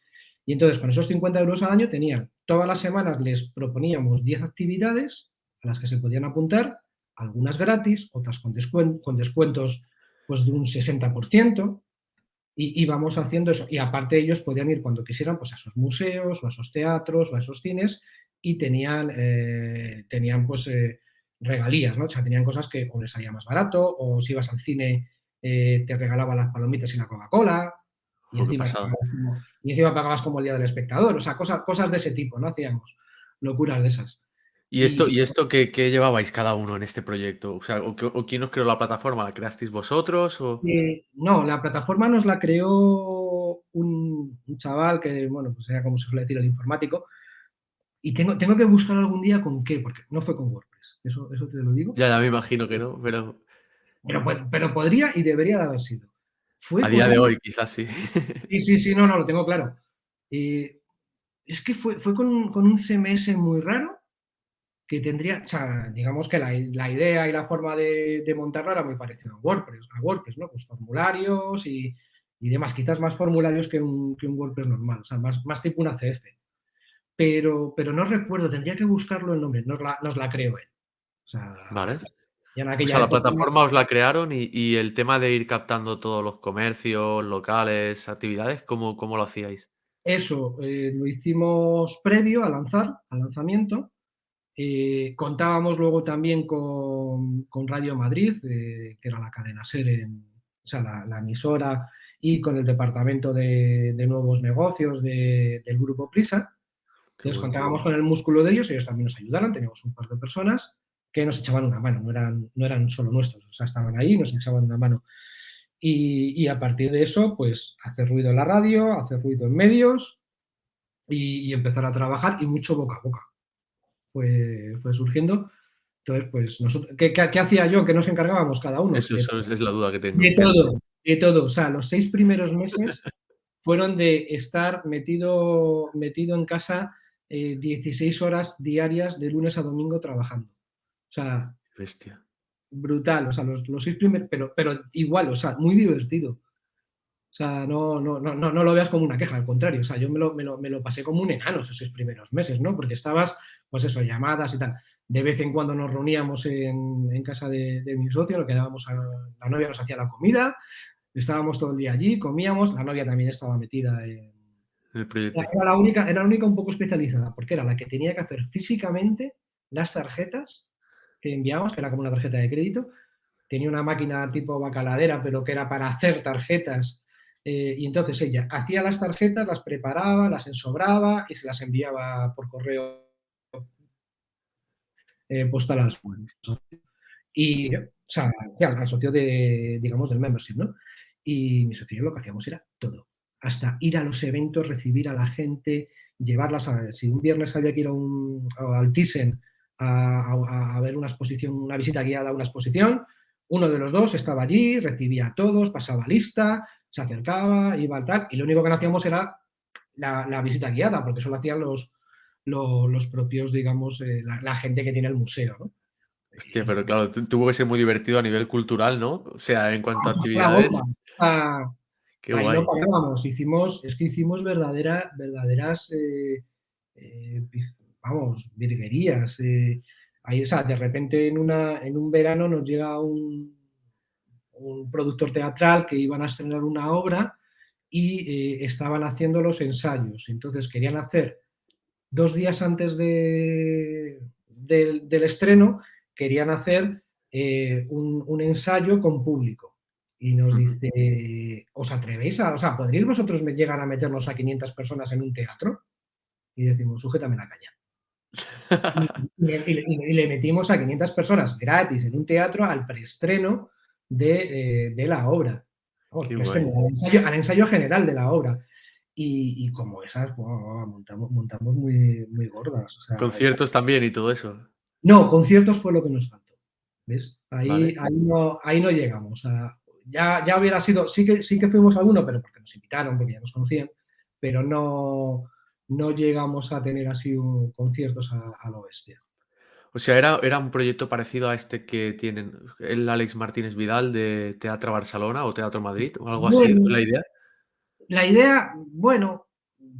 Y entonces, con esos 50 euros al año, tenían, todas las semanas les proponíamos 10 actividades a las que se podían apuntar, algunas gratis, otras con descuentos pues, de un 60%, y íbamos haciendo eso. Y aparte ellos podían ir cuando quisieran pues, a esos museos, o a esos teatros, o a esos cines, y tenían pues, regalías, ¿no? O sea, tenían cosas que o les salía más barato, o si ibas al cine te regalaban las palomitas y la Coca-Cola, y Jo, qué encima, pasada. pagabas como el día del espectador, o sea, cosas de ese tipo, ¿no? Hacíamos locuras de esas. ¿Y esto Y y esto qué llevabais cada uno en este proyecto? O sea, o quién os creó la plataforma? ¿La creasteis vosotros o? no, la plataforma nos la creó un chaval que, bueno, pues era como se suele decir, el informático, y tengo que buscar algún día con qué, porque no fue con WordPress, eso te lo digo, Ya me imagino que no, pero pero podría y debería de haber sido. a Fue día con de un... hoy quizás sí. Sí, sí, sí, no, no, lo tengo claro. Es que fue con un CMS muy raro que tendría, o sea, digamos que la idea y la forma de montarlo era muy parecido a WordPress, ¿no? Pues formularios y demás, quizás más formularios que un WordPress normal, o sea, más tipo una CF. Pero no recuerdo, tendría que buscarlo el nombre, nos la creó él. O sea, Vale. ya en O sea, aquella la época. plataforma os la crearon y el tema de ir captando todos los comercios, locales, actividades, ¿cómo lo hacíais? Eso lo hicimos previo al lanzamiento. Contábamos luego también con Radio Madrid, que era la cadena SER, o sea, la emisora, y con el departamento de nuevos negocios del grupo Prisa. Qué Entonces bueno. contábamos con el músculo de ellos también nos ayudaron, teníamos un par de personas que nos echaban una mano, no eran solo nuestros, o sea, estaban ahí, nos echaban una mano. Y a partir de eso, pues hacer ruido en la radio, hacer ruido en medios y empezar a trabajar y mucho boca a boca. Fue surgiendo. Entonces, pues nosotros, ¿qué hacía yo? ¿Qué nos encargábamos cada uno? Eso es la duda que De tengo. ¿Qué hacíais? todo, de todo. O sea, los 6 primeros meses fueron de estar metido en casa 16 horas diarias de lunes a domingo trabajando. O sea, Bestia. brutal. O sea, los 6 primeros, pero igual, o sea, muy divertido. O sea, no lo veas como una queja, al contrario. O sea, yo me lo pasé como un enano esos 6 primeros meses, ¿no? Porque estabas, pues eso, llamadas y tal. De vez en cuando nos reuníamos en casa de mi socio, la novia nos hacía la comida, estábamos todo el día allí, comíamos, la novia también estaba metida en... El proyecto. Era la única un poco especializada, porque era la que tenía que hacer físicamente las tarjetas que enviábamos, que era como una tarjeta de crédito. Tenía una máquina tipo bacaladera, pero que era para hacer tarjetas. Y entonces ella hacía las tarjetas, las preparaba, las ensobraba y se las enviaba por correo postal al Buenísimo. socio. O sea, al socio digamos, del membership, ¿no? Y mi socio y yo lo que hacíamos era todo. Hasta ir a los eventos, recibir a la gente, llevarlas si un viernes había que ir al Thyssen a ver una exposición, una visita guiada a una exposición, uno de los dos estaba allí, recibía a todos, pasaba lista, se acercaba, iba al tal, y lo único que no hacíamos era la visita guiada, porque eso lo hacían los propios, digamos, la gente que tiene el museo, ¿no? Hostia, pero claro, tuvo que ser muy divertido a nivel cultural, ¿no? O sea, en cuanto a Eso fue la bomba. actividades, Ah, qué ahí no guay. parábamos. Es que hicimos verdaderas, vamos, virguerías. Ahí, o sea, de repente en un verano nos llega un productor teatral que iban a estrenar una obra y estaban haciendo los ensayos. Entonces querían hacer 2 días antes del estreno, querían hacer un ensayo con público. Y nos Ujú. dice, ¿os atrevéis o sea, podríais vosotros llegar a meternos a 500 personas en un teatro? Y decimos, sujétame la caña. Y le metimos a 500 personas gratis en un teatro al preestreno de la obra. Vamos, Qué preestreno, guay. al ensayo general de la obra. Y como esas, montamos muy, muy gordas. O sea, Conciertos también y todo eso. no, conciertos fue lo que nos faltó. ¿Ves? Ahí, Vale. ahí no llegamos. Ya hubiera sido, sí que fuimos a uno, pero porque nos invitaron, porque ya nos conocían, pero no llegamos a tener así conciertos a lo bestia. O sea, era un proyecto parecido a este que tienen el Alex Martínez Vidal de Teatro Barcelona o Teatro Madrid, o algo así, Bueno, ¿la idea? la idea, bueno,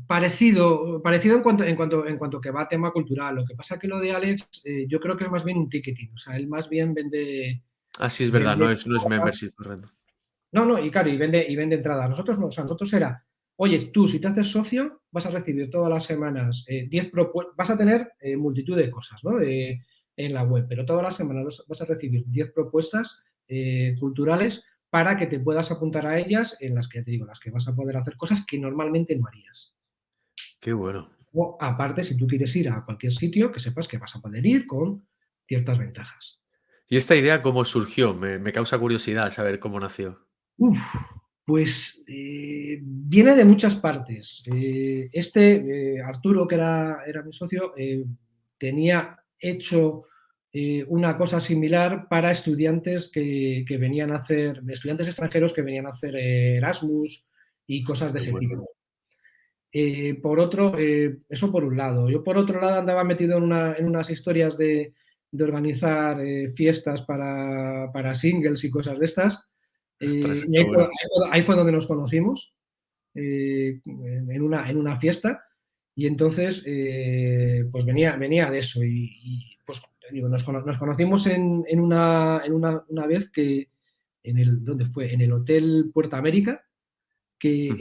parecido en cuanto que va a tema cultural. Lo que pasa que lo de Alex, yo creo que es más bien un ticketing. O sea, él más bien vende, Ah, sí, es verdad, vende no es cosas. membership, correcto. No, no, y claro, y vende entradas. Nosotros no, o sea, nosotros era, oye, tú si te haces socio, vas a recibir todas las semanas 10 propuestas, vas a tener multitud de cosas, ¿no? En la web, pero todas las semanas vas a recibir 10 propuestas culturales para que te puedas apuntar a ellas, en las que ya te digo, las que vas a poder hacer cosas que normalmente no harías. Qué bueno. O aparte, si tú quieres ir a cualquier sitio, que sepas que vas a poder ir con ciertas ventajas. ¿Y esta idea cómo surgió? Me causa curiosidad saber cómo nació. Uf, pues viene de muchas partes. Arturo, que era mi socio, tenía hecho una cosa similar para estudiantes que venían a hacer, estudiantes extranjeros que venían a hacer Erasmus y cosas de Qué ese bueno. tipo. Eso por un lado. Yo por otro lado andaba metido en unas historias de organizar fiestas para singles y cosas de estas. Ostras, Y qué bueno. ahí fue donde nos conocimos, en una fiesta. Y entonces, pues venía de eso. Pues digo, nos conocimos en una vez que, ¿dónde fue? En el Hotel Puerta América, que Ujú.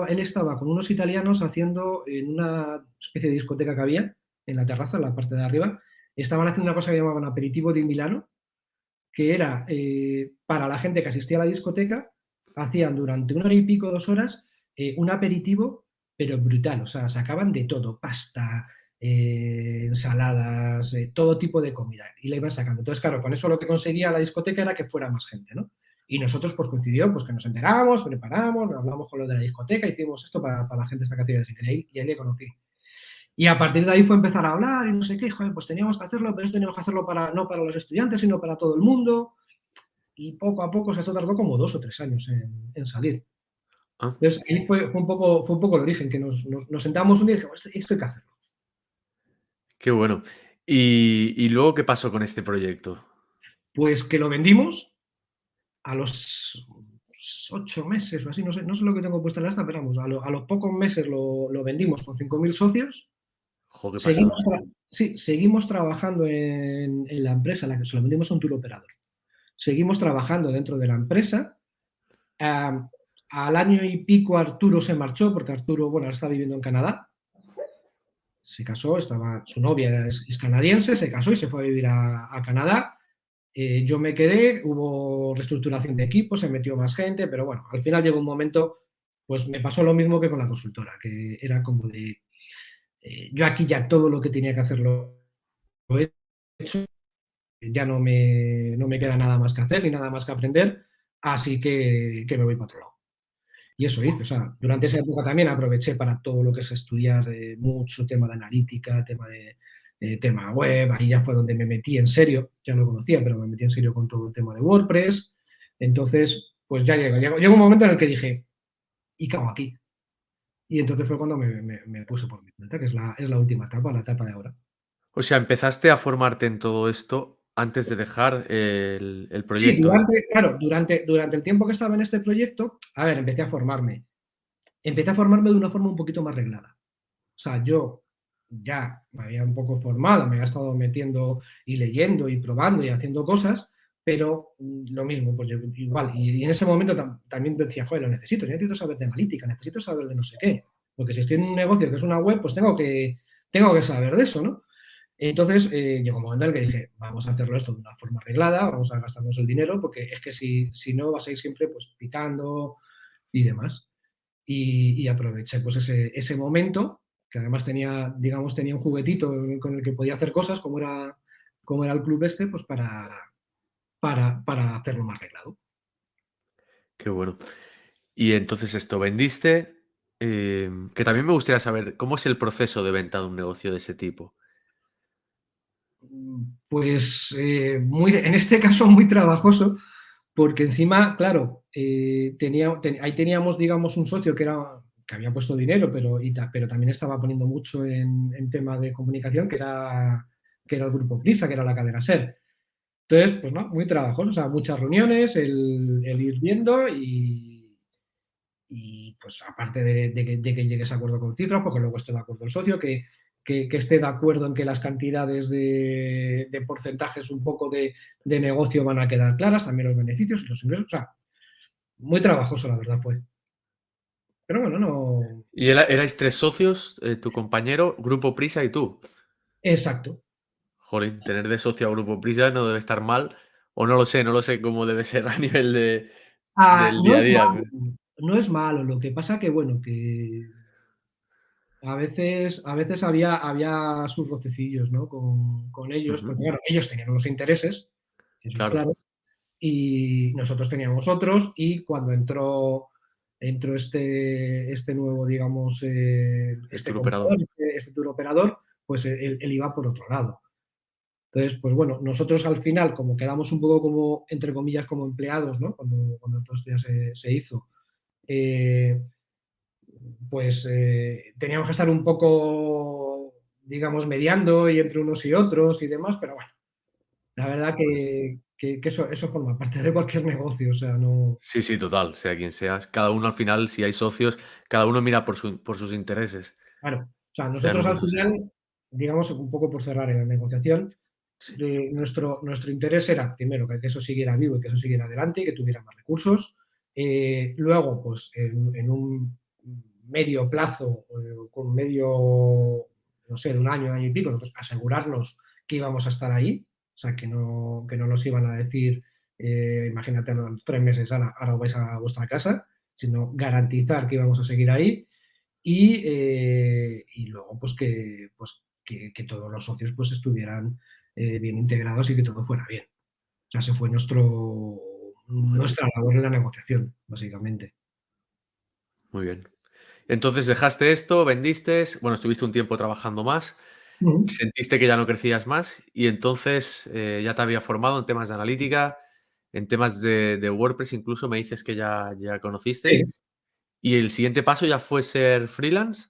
él estaba con unos italianos haciendo en una especie de discoteca que había en la terraza, en la parte de arriba, estaban haciendo una cosa que llamaban aperitivo di Milano, que era para la gente que asistía a la discoteca, hacían durante 1 hora y pico, 2 horas, un aperitivo, pero brutal, o sea, sacaban de todo, pasta, ensaladas, todo tipo de comida, y la iban sacando. Entonces, claro, con eso lo que conseguía la discoteca era que fuera más gente, ¿no? Y nosotros, pues coincidió, pues que nos enteramos, preparamos, hablamos con lo de la discoteca, hicimos esto para la gente esta que hacía de cine, y ahí le conocí. Y a partir de ahí fue empezar a hablar y no sé qué, joder, pues teníamos que hacerlo, pero eso teníamos que hacerlo no para los estudiantes, sino para todo el mundo. Y poco a poco, o sea, eso tardó como 2 o 3 años en salir. Ah, Entonces, ahí fue un poco el origen, que nos sentamos un día y dijimos, esto hay que hacerlo. qué bueno. ¿Y luego qué pasó con este proyecto? Pues que lo vendimos a los 8 meses o así, no sé lo que tengo puesto en la lista, pero vamos, a los pocos meses lo vendimos con 5.000 socios. Jo, qué Seguimos, pasada. sí, seguimos trabajando en la empresa, la que se lo vendimos a un tour operador. Seguimos trabajando dentro de la empresa. Ah, Al año y pico Arturo se marchó, porque Arturo, bueno, ahora está viviendo en Canadá. Se casó, su novia es canadiense, se casó y se fue a vivir a Canadá. Yo me quedé, hubo reestructuración de equipo, se metió más gente, pero bueno, al final llegó un momento, pues me pasó lo mismo que con la consultora, que era como de, yo aquí ya todo lo que tenía que hacer lo he hecho, ya no me queda nada más que hacer ni nada más que aprender, así que me voy para otro lado. Y eso hice, o sea, durante esa época también aproveché para todo lo que es estudiar mucho tema de analítica, tema web, ahí ya fue donde me metí en serio, ya lo conocía, pero me metí en serio con todo el tema de WordPress. Entonces, pues ya llegó un momento en el que dije, ¿y qué hago aquí? Y entonces fue cuando me puse por mi cuenta, que es la última etapa, la etapa de ahora. O sea, empezaste a formarte en todo esto antes de dejar el Sí, proyecto este. claro, durante el tiempo que estaba en este proyecto, a ver, empecé a formarme. Empecé a formarme de una forma un poquito más reglada. O sea, yo ya me había un poco formado, me había estado metiendo y leyendo y probando y haciendo cosas, pero lo mismo, pues igual. Y en ese momento también decía, joder, lo necesito saber de analítica, necesito saber de no sé qué. Porque si estoy en un negocio que es una web, pues tengo que saber de eso, ¿no? Entonces llegó un momento en el que dije, vamos a hacerlo esto de una forma arreglada, vamos a gastarnos el dinero, porque es que si no vas a ir siempre pues picando y demás. Y aproveché pues ese momento, que además tenía un juguetito con el que podía hacer cosas, como era el club este, pues para hacerlo más arreglado. Qué bueno. Y entonces esto, vendiste, que también me gustaría saber cómo es el proceso de venta de un negocio de ese tipo. Pues en este caso muy trabajoso, porque encima, claro, ahí teníamos, digamos, un socio que que había puesto dinero, pero también estaba poniendo mucho en tema de comunicación, que era el Grupo Prisa, que era la cadena SER. Entonces, pues no, muy trabajoso, o sea, muchas reuniones, el ir viendo y pues aparte de que llegues a acuerdo con cifras, porque luego esté de acuerdo el socio, que esté de acuerdo en que las cantidades de porcentajes un poco de negocio van a quedar claras, también los beneficios y los ingresos, o sea, muy trabajoso la verdad fue. Pero bueno, no. Y erais 3 socios, tu compañero, Grupo Prisa y tú. Exacto. Jolín, tener de socio a Grupo Prisa no debe estar mal, o no lo sé cómo debe ser a nivel del No día a es día, malo, no es malo, lo que pasa que, bueno, que a veces había sus rocecillos, ¿no? Con ellos, ujú, porque claro, ellos tenían unos intereses, eso es claro, claro, y nosotros teníamos otros, y cuando entró este nuevo, digamos, el este tour comprador, operador. este tour operador, pues él iba por otro lado. Entonces, pues bueno, nosotros al final, como quedamos un poco como, entre comillas, como empleados, ¿no? Cuando todo esto ya se hizo, eh, pues teníamos que estar un poco, digamos, mediando y entre unos y otros y demás, pero bueno, la verdad que eso forma parte de cualquier negocio, o sea, no. Sí, sí, total, sea quien seas. Cada uno al final, si hay socios, cada uno mira por sus intereses, Claro, o sea, sea nosotros como al eso sea. final, digamos, un poco por cerrar en la negociación, Sí, nuestro interés era, primero, que eso siguiera vivo y que eso siguiera adelante y que tuviera más recursos. Luego, pues en un medio plazo, con medio, no sé, de un año y pico, nosotros asegurarnos que íbamos a estar ahí, o sea, que no nos iban a decir, imagínate, a los 3 meses, ahora vais a vuestra casa, sino garantizar que íbamos a seguir ahí y luego pues que todos los socios pues estuvieran bien integrados y que todo fuera bien. O sea, ese fue muy bien, nuestra labor en la negociación, básicamente. muy bien. Entonces dejaste esto, vendiste, bueno, estuviste un tiempo trabajando más, Ujú. sentiste que ya no crecías más y entonces, ya te había formado en temas de analítica, en temas de WordPress incluso me dices que ya conociste, Sí, ¿y el siguiente paso ya fue ser freelance?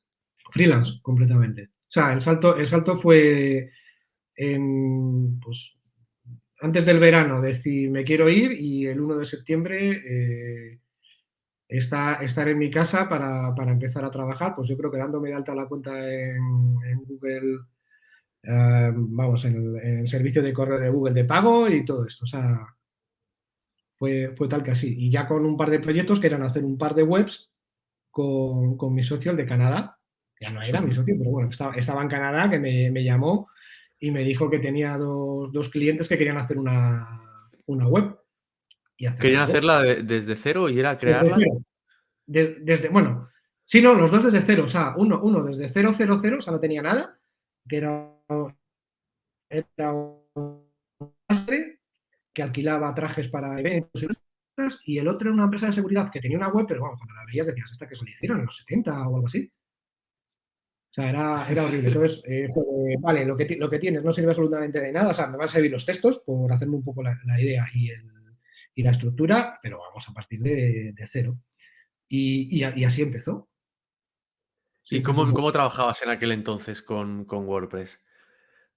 freelance completamente. O sea, el salto fue pues, antes del verano decir me quiero ir y el 1 de septiembre estar en mi casa para empezar a trabajar, pues yo creo que dándome de alta la cuenta en Google, vamos, en el servicio de correo de Google de pago y todo esto. O sea, fue tal que así. Y ya con un par de proyectos que eran hacer un par de webs con mi socio, el de Canadá. Ya no era mi Ujú. socio, pero bueno, estaba en Canadá, que me llamó y me dijo que tenía dos clientes que querían hacer una web y hacer Querían las dos. hacerla desde cero y era Desde crearla. cero. Bueno, sí, no, los dos desde cero. O sea, uno desde cero, cero, cero, o sea, no tenía nada, que era un sastre que alquilaba trajes para eventos y cosas, y el otro era una empresa de seguridad que tenía una web, pero bueno, cuando la veías decías, ¿esta que se le hicieron en los 70 o algo así? O sea, era horrible. Entonces, vale, lo que tienes no sirve absolutamente de nada. O sea, me van a servir los textos por hacerme un poco la idea y la estructura, pero vamos a partir de cero. Y así empezó. Así ¿Y empezó un poco. cómo trabajabas en aquel entonces con WordPress?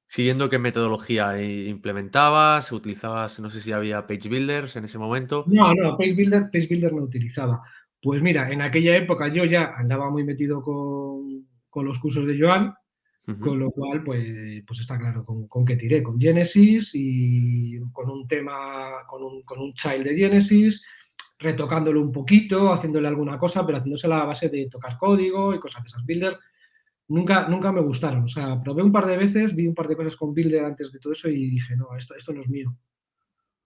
¿Siguiendo qué metodología implementabas? ¿Utilizabas, no sé si había page builders en ese momento? No, no, Page Builder no utilizaba. Pues mira, en aquella época yo ya andaba muy metido con los cursos de Joan, Ujú. con lo cual, pues está claro con qué tiré, con Genesis y con un tema, con un child de Genesis, retocándolo un poquito, haciéndole alguna cosa, pero haciéndosela a base de tocar código y cosas de esas. Builder nunca me gustaron. O sea, probé un par de veces, vi un par de cosas con Builder antes de todo eso y dije, no, esto no es mío.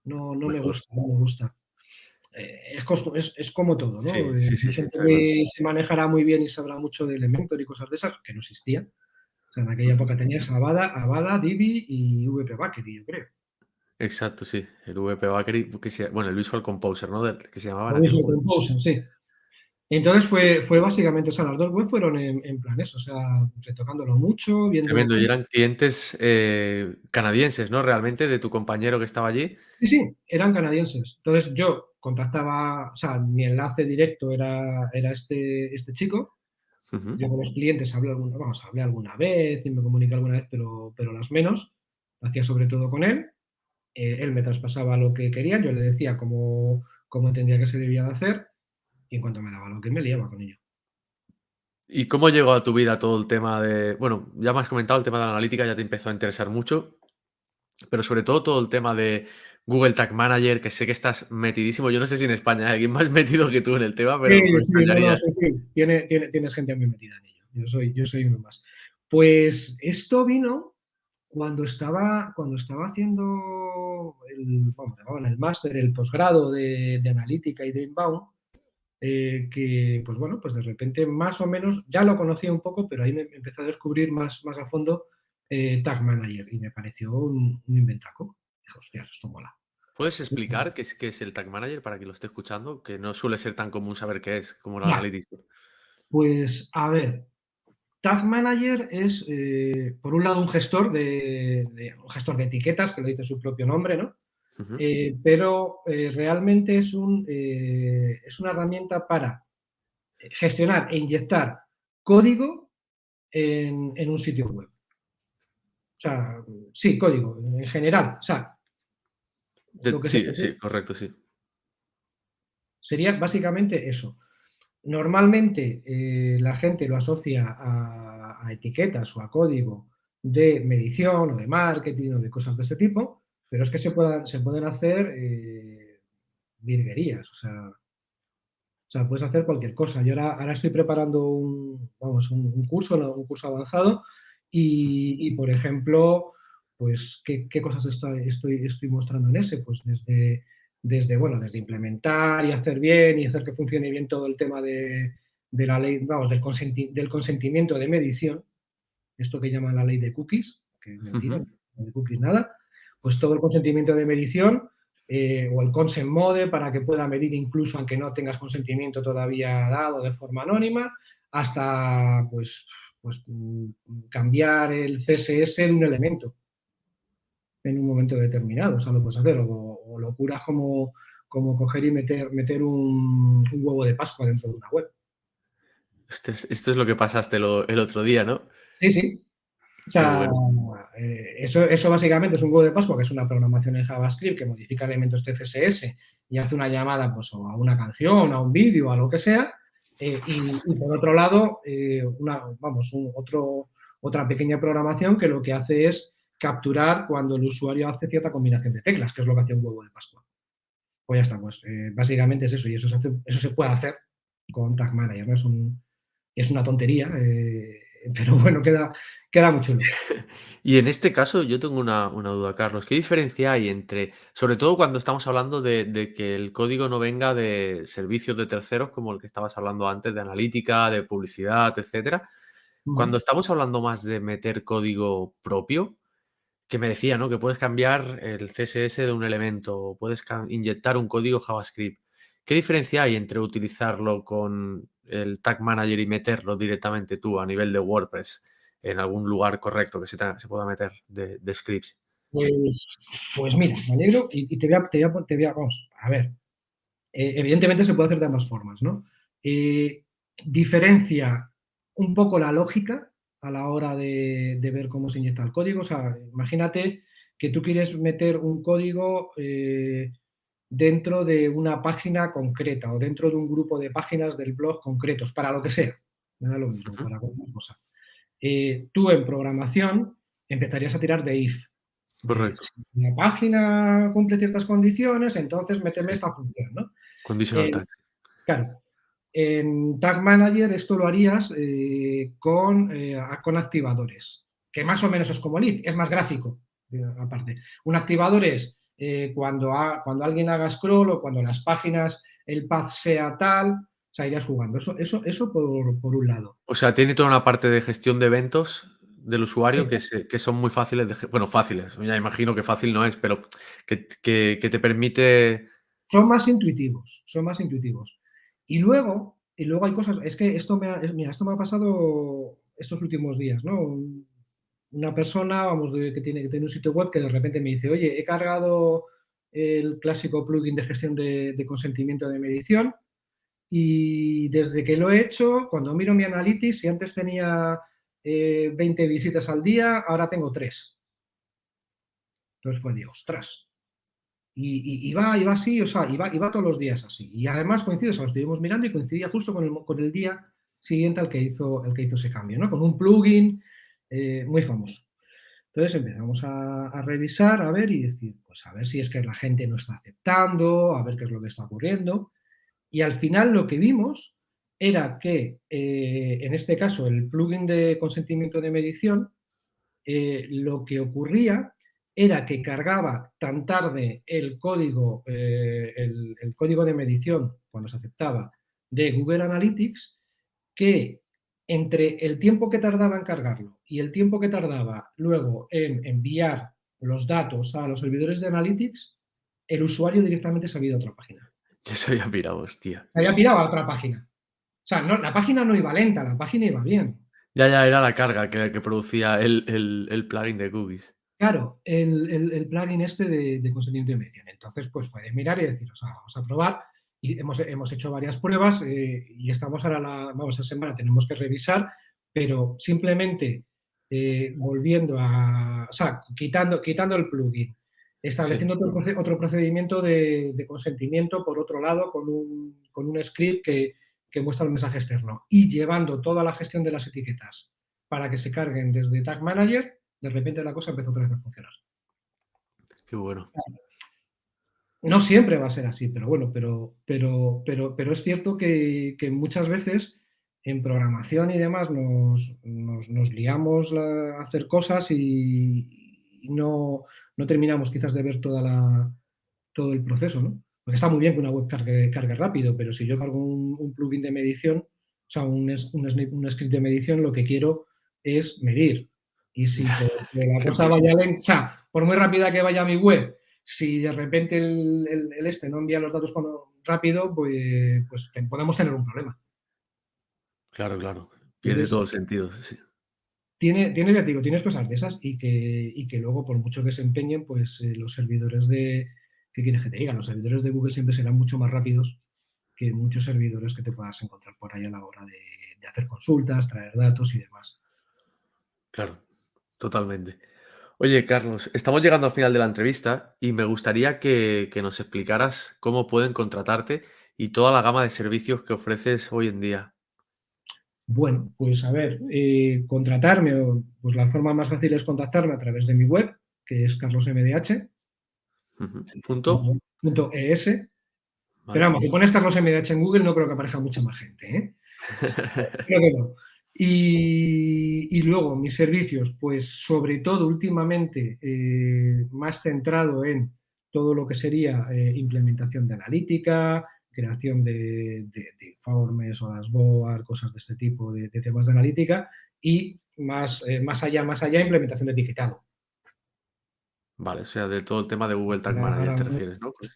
No, no me Mejor. gusta, no me gusta. Es como todo, Sí, ¿no? sí, Hay sí, sí, gente está claro. que se manejará muy bien y sabrá mucho de Elementor y cosas de esas, que no existía. O sea, en aquella Ujú. época tenías Avada, Divi y VP Bakery, yo creo. Exacto, sí. El VP Bakery, bueno, el Visual Composer, ¿no? Que se llamaba en O aquel Visual momento. Composer, sí. Entonces fue básicamente, o sea, las dos webs fueron en plan eso, o sea, retocándolo mucho, viendo Tremendo. Y cómo. eran clientes canadienses, ¿no? Realmente, de tu compañero que estaba allí. Sí, sí, eran canadienses. Entonces yo contactaba, o sea, mi enlace directo era este chico. Ujú. Yo con los clientes hablé alguna vez y me comuniqué alguna vez, pero las menos. Lo hacía sobre todo con él. Él me traspasaba lo que quería, yo le decía cómo entendía que se debía de hacer y en cuanto me daba lo que me liaba con ello. ¿Y cómo llegó a tu vida todo el tema de bueno, ya me has comentado el tema de la analítica, ya te empezó a interesar mucho, pero sobre todo el tema de Google Tag Manager, que sé que estás metidísimo. Yo no sé si en España hay alguien más metido que tú en el tema, pero Sí, me sí, no, no, extrañaría. sí, sí. Tienes gente muy metida en ello. Yo soy uno más. Pues esto vino cuando estaba haciendo llamaban el máster, el posgrado de analítica y de inbound, que, pues bueno, pues de repente más o menos ya lo conocía un poco, pero ahí me empecé a descubrir más a fondo Tag Manager y me pareció un inventaco. Dije, hostias, esto mola. ¿Puedes explicar qué es el Tag Manager para quien lo esté escuchando? Que no suele ser tan común saber qué es, como el Vale, Analytics. pues a ver, Tag Manager es, por un lado, un gestor de etiquetas, que lo dice su propio nombre, ¿no? Ujú. Pero realmente es una herramienta para gestionar e inyectar código en un sitio web. O sea, sí, código, en general. O sea, lo que se Sí, pretende sí, correcto, sí. sería básicamente eso. Normalmente la gente lo asocia a etiquetas o a código de medición o de marketing o de cosas de ese tipo, pero es que se pueden hacer virguerías, o sea, puedes hacer cualquier cosa. Yo ahora estoy preparando un curso, ¿no? Un curso avanzado y, por ejemplo, pues, ¿qué cosas estoy mostrando en ese? Pues desde implementar y hacer bien y hacer que funcione bien todo el tema de la ley, del consentimiento de medición, esto que llaman la ley de cookies, que es mentira, Ujú. no de cookies nada, pues todo el consentimiento de medición o el consent mode para que pueda medir incluso aunque no tengas consentimiento todavía dado de forma anónima, hasta cambiar el CSS en un elemento en un momento determinado, o sea, lo puedes hacer, o locuras como coger y meter un huevo de Pascua dentro de una web. Esto es lo que pasaste el otro día, ¿no? Sí, sí. O Qué sea, bueno. eso básicamente es un huevo de Pascua, que es una programación en JavaScript que modifica elementos de CSS y hace una llamada pues, o a una canción, a un vídeo, a lo que sea. Y por otro lado, otra pequeña programación que lo que hace es capturar cuando el usuario hace cierta combinación de teclas, que es lo que hace un huevo de Pascua. Pues ya está, pues básicamente es eso, y eso se puede hacer con Tag Manager, ¿no? Es una tontería, pero bueno, queda muy chulo. Y en este caso, yo tengo una duda, Carlos. ¿Qué diferencia hay entre, sobre todo cuando estamos hablando de que el código no venga de servicios de terceros, como el que estabas hablando antes, de analítica, de publicidad, etcétera? Cuando Ujú. estamos hablando más de meter código propio, que me decía, ¿no? Que puedes cambiar el CSS de un elemento, o puedes inyectar un código JavaScript. ¿Qué diferencia hay entre utilizarlo con el Tag Manager y meterlo directamente tú a nivel de WordPress en algún lugar correcto que se pueda meter de scripts? Pues, pues mira, me alegro y vamos, a ver, evidentemente se puede hacer de ambas formas, ¿no? Diferencia un poco la lógica a la hora de ver cómo se inyecta el código. O sea, imagínate que tú quieres meter un código dentro de una página concreta o dentro de un grupo de páginas del blog concretos, para lo que sea, me da lo mismo, Ujú. para cualquier cosa. Tú en programación empezarías a tirar de if, de Correcto. si la página cumple ciertas condiciones, entonces méteme Sí. esta función, ¿no? Conditional En- tags. claro, en Tag Manager esto lo harías con activadores, que más o menos es como el if, es más gráfico, aparte. Un activador es cuando alguien haga scroll o cuando las páginas, el path sea tal, o sea, irías jugando. Eso por un lado. O sea, tiene toda una parte de gestión de eventos del usuario que son muy fáciles bueno, fáciles, ya imagino que fácil no es, pero que te permite. Son más intuitivos. Y luego hay cosas, es que mira, esto me ha pasado estos últimos días, ¿no? Una persona, que tiene un sitio web que de repente me dice, oye, he cargado el clásico plugin de gestión de consentimiento de medición y desde que lo he hecho, cuando miro mi Analytics, si antes tenía 20 visitas al día, ahora tengo 3. Entonces fue de, ostras. Y va así, o sea, iba todos los días así. Y además coincide, o sea, lo estuvimos mirando y coincidía justo con el día siguiente al que hizo ese cambio, ¿no? Con un plugin muy famoso. Entonces empezamos a revisar, a ver y decir, pues a ver si es que la gente no está aceptando, a ver qué es lo que está ocurriendo. Y al final lo que vimos era que, en este caso, el plugin de consentimiento de medición, lo que ocurría era que cargaba tan tarde el código de medición, cuando se aceptaba, de Google Analytics, que entre el tiempo que tardaba en cargarlo y el tiempo que tardaba luego en enviar los datos a los servidores de Analytics, el usuario directamente se había ido a otra página. Ya se había pirado, hostia. Se había pirado a otra página. O sea, no, la página no iba lenta, la página iba bien. Ya, era la carga que producía el plugin de cookies. Claro, el plugin este de consentimiento de medición. Entonces, pues fue de mirar y decir, o sea, vamos a probar. Y hemos hecho varias pruebas y estamos ahora, esta semana tenemos que revisar, pero simplemente volviendo o sea, quitando el plugin, Sí. estableciendo otro procedimiento de consentimiento, por otro lado, con un script que muestra el mensaje externo y llevando toda la gestión de las etiquetas para que se carguen desde Tag Manager. De repente la cosa empezó otra vez a funcionar. Qué bueno. No siempre va a ser así, pero bueno, pero es cierto que muchas veces en programación y demás nos liamos a hacer cosas y no terminamos quizás de ver todo el proceso, ¿no? Porque está muy bien que una web cargue rápido, pero si yo cargo un plugin de medición, o sea, un script de medición, lo que quiero es medir. Y si porque la cosa vaya lenta, o sea, por muy rápida que vaya mi web, si de repente el este no envía los datos rápido, pues podemos tener un problema. Claro. Pierde todo Entonces, el sentido, sí. ya te digo, tienes cosas de esas y que luego, por mucho que se empeñen, pues los servidores ¿qué quieres que te diga? Los servidores de Google siempre serán mucho más rápidos que muchos servidores que te puedas encontrar por ahí a la hora de hacer consultas, traer datos y demás. Claro, totalmente. Oye, Carlos, estamos llegando al final de la entrevista y me gustaría que nos explicaras cómo pueden contratarte y toda la gama de servicios que ofreces hoy en día. Bueno, pues a ver, contratarme, pues la forma más fácil es contactarme a través de mi web, que es carlosmdh. Ujú. Punto. .es. Pero Vale. vamos, si pones Carlos MDH en Google, no creo que aparezca mucha más gente, ¿eh? Creo que no. Y luego mis servicios, pues sobre todo últimamente más centrado en todo lo que sería implementación de analítica, creación de informes o dashboard, cosas de este tipo de temas de analítica y más allá implementación de etiquetado. Vale, o sea, de todo el tema de Google Tag Manager Ahora, te refieres, ¿no? Pues,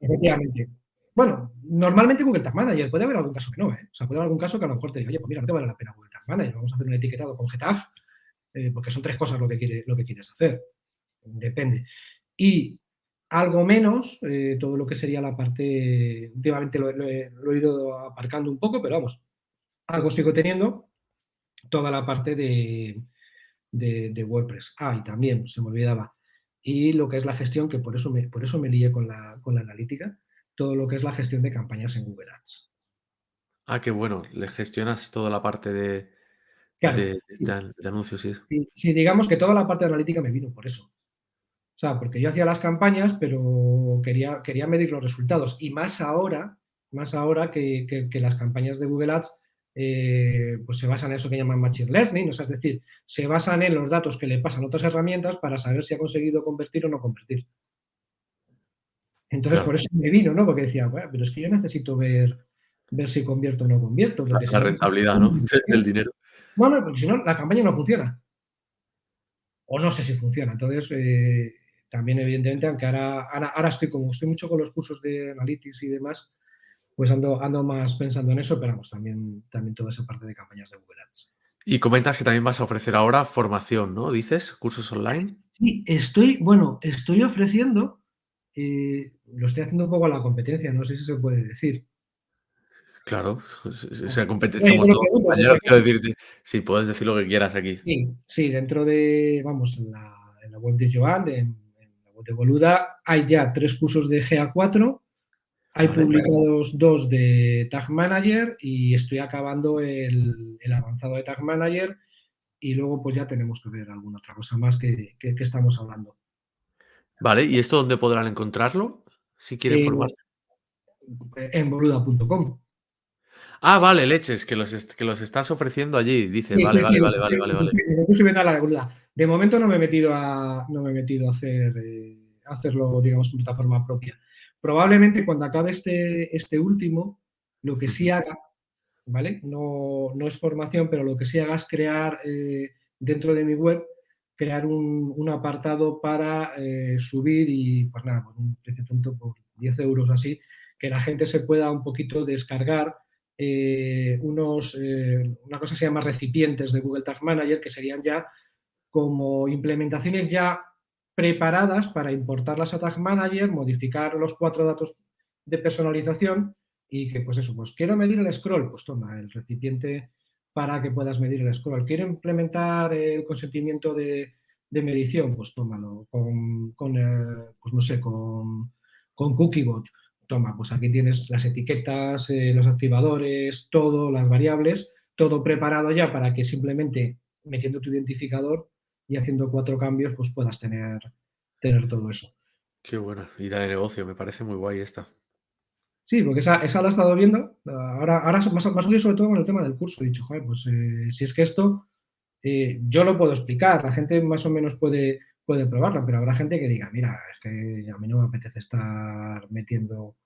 efectivamente. Bueno, normalmente Google Tag Manager, puede haber algún caso que no, ¿eh? O sea, puede haber algún caso que a lo mejor te diga, oye, pues mira, no te vale la pena Google Tag Manager, vamos a hacer un etiquetado con GTAF, porque son 3 cosas lo que quieres hacer. Depende. Y algo menos, todo lo que sería la parte, últimamente lo he ido aparcando un poco, pero vamos, algo sigo teniendo, toda la parte de WordPress. Y también, se me olvidaba, y lo que es la gestión, que por eso me lié con la analítica, todo lo que es la gestión de campañas en Google Ads. qué bueno, le gestionas toda la parte de, Claro, de anuncios y eso. sí, digamos que toda la parte de analítica me vino por eso. O sea, porque yo hacía las campañas, pero quería medir los resultados. Y más ahora que las campañas de Google Ads pues se basan en eso que llaman Machine Learning, o sea, es decir, se basan en los datos que le pasan otras herramientas para saber si ha conseguido convertir o no convertir. Entonces, por Claro, eso me vino, ¿no? Porque decía, bueno, pero es que yo necesito ver si convierto o no convierto, porque si la no, rentabilidad, ¿no? Del dinero. bueno, porque si no, la campaña no funciona. O no sé si funciona. Entonces, también evidentemente, aunque ahora estoy mucho con los cursos de Analytics y demás, pues ando más pensando en eso, pero vamos, también toda esa parte de campañas de Google Ads. Y comentas que también vas a ofrecer ahora formación, ¿no? ¿Dices? ¿Cursos online? Sí, estoy ofreciendo, lo estoy haciendo un poco a la competencia, no sé si se puede decir. Claro, esa No, competencia yo te somos lo todos pregunto, por si compañeros, quiero acaso. decirte, sí, puedes decir lo que quieras aquí. Sí, sí, dentro de, vamos, en la web de Joan, en la web de Boluda, hay ya 3 cursos de GA4, hay Vale. publicados 2 de Tag Manager y estoy acabando el avanzado de Tag Manager y luego pues ya tenemos que ver alguna otra cosa más que estamos hablando. Vale, ¿y esto dónde podrán encontrarlo? Si quieren En, formarse. en boluda.com. Ah, vale, leches, que los estás ofreciendo allí, dice. Sí, Vale, sí, sí, vale, vale, vale, vale, vale. los estoy subiendo a la Boluda. De momento no me he metido a hacerlo, digamos, con plataforma propia. Probablemente cuando acabe este último, lo que sí Ujú. haga, ¿vale? No es formación, pero lo que sí haga es crear dentro de mi web, crear un apartado para subir y, pues nada, por un precio tonto, por 10 euros así, que la gente se pueda un poquito descargar una cosa que se llama recipientes de Google Tag Manager, que serían ya como implementaciones ya preparadas para importarlas a Tag Manager, modificar los 4 datos de personalización y que, pues eso, pues quiero medir el scroll, pues toma el recipiente para que puedas medir el scroll. Quiero implementar el consentimiento de medición, pues tómalo pues no sé, con Cookiebot. Toma, pues aquí tienes las etiquetas, los activadores, todo, las variables, todo preparado ya para que simplemente metiendo tu identificador y haciendo 4 cambios, pues puedas tener todo eso. Qué buena idea de negocio, me parece muy guay esta. Sí, porque esa la he estado viendo. Ahora más oído sobre todo con el tema del curso. He dicho, joder, pues si es que esto yo lo puedo explicar, la gente más o menos puede probarlo, pero habrá gente que diga, mira, es que a mí no me apetece estar metiendo,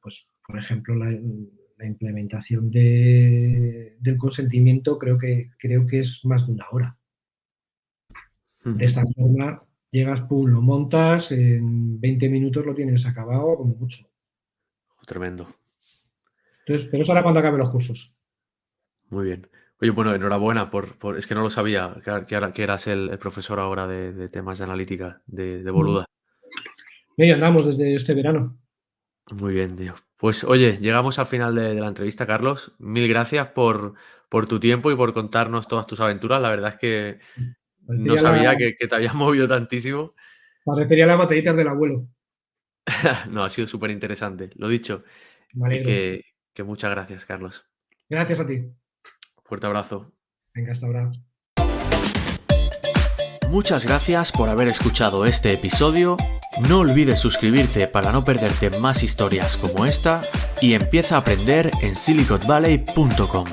pues, por ejemplo, la implementación del consentimiento, creo que es más de una hora. De Ujú. esta forma, llegas, pum, lo montas, en 20 minutos lo tienes acabado, como mucho. Tremendo. Entonces, pero eso ahora cuando acabe los cursos. Muy bien. Oye, bueno, enhorabuena es que no lo sabía, que eras el profesor ahora de temas de analítica de Boluda. Y ahí andamos desde este verano. Muy bien, tío. Pues oye, llegamos al final de la entrevista, Carlos. Mil gracias por tu tiempo y por contarnos todas tus aventuras. La verdad es que no Parecería la, sabía que te habías movido tantísimo. parecería las batallitas del abuelo. No, ha sido súper interesante. Lo dicho, Me y alegro. que muchas gracias, Carlos. Gracias a ti. Fuerte abrazo. Venga, hasta ahora. Muchas gracias por haber escuchado este episodio. No olvides suscribirte para no perderte más historias como esta y empieza a aprender en siliconvalley.com.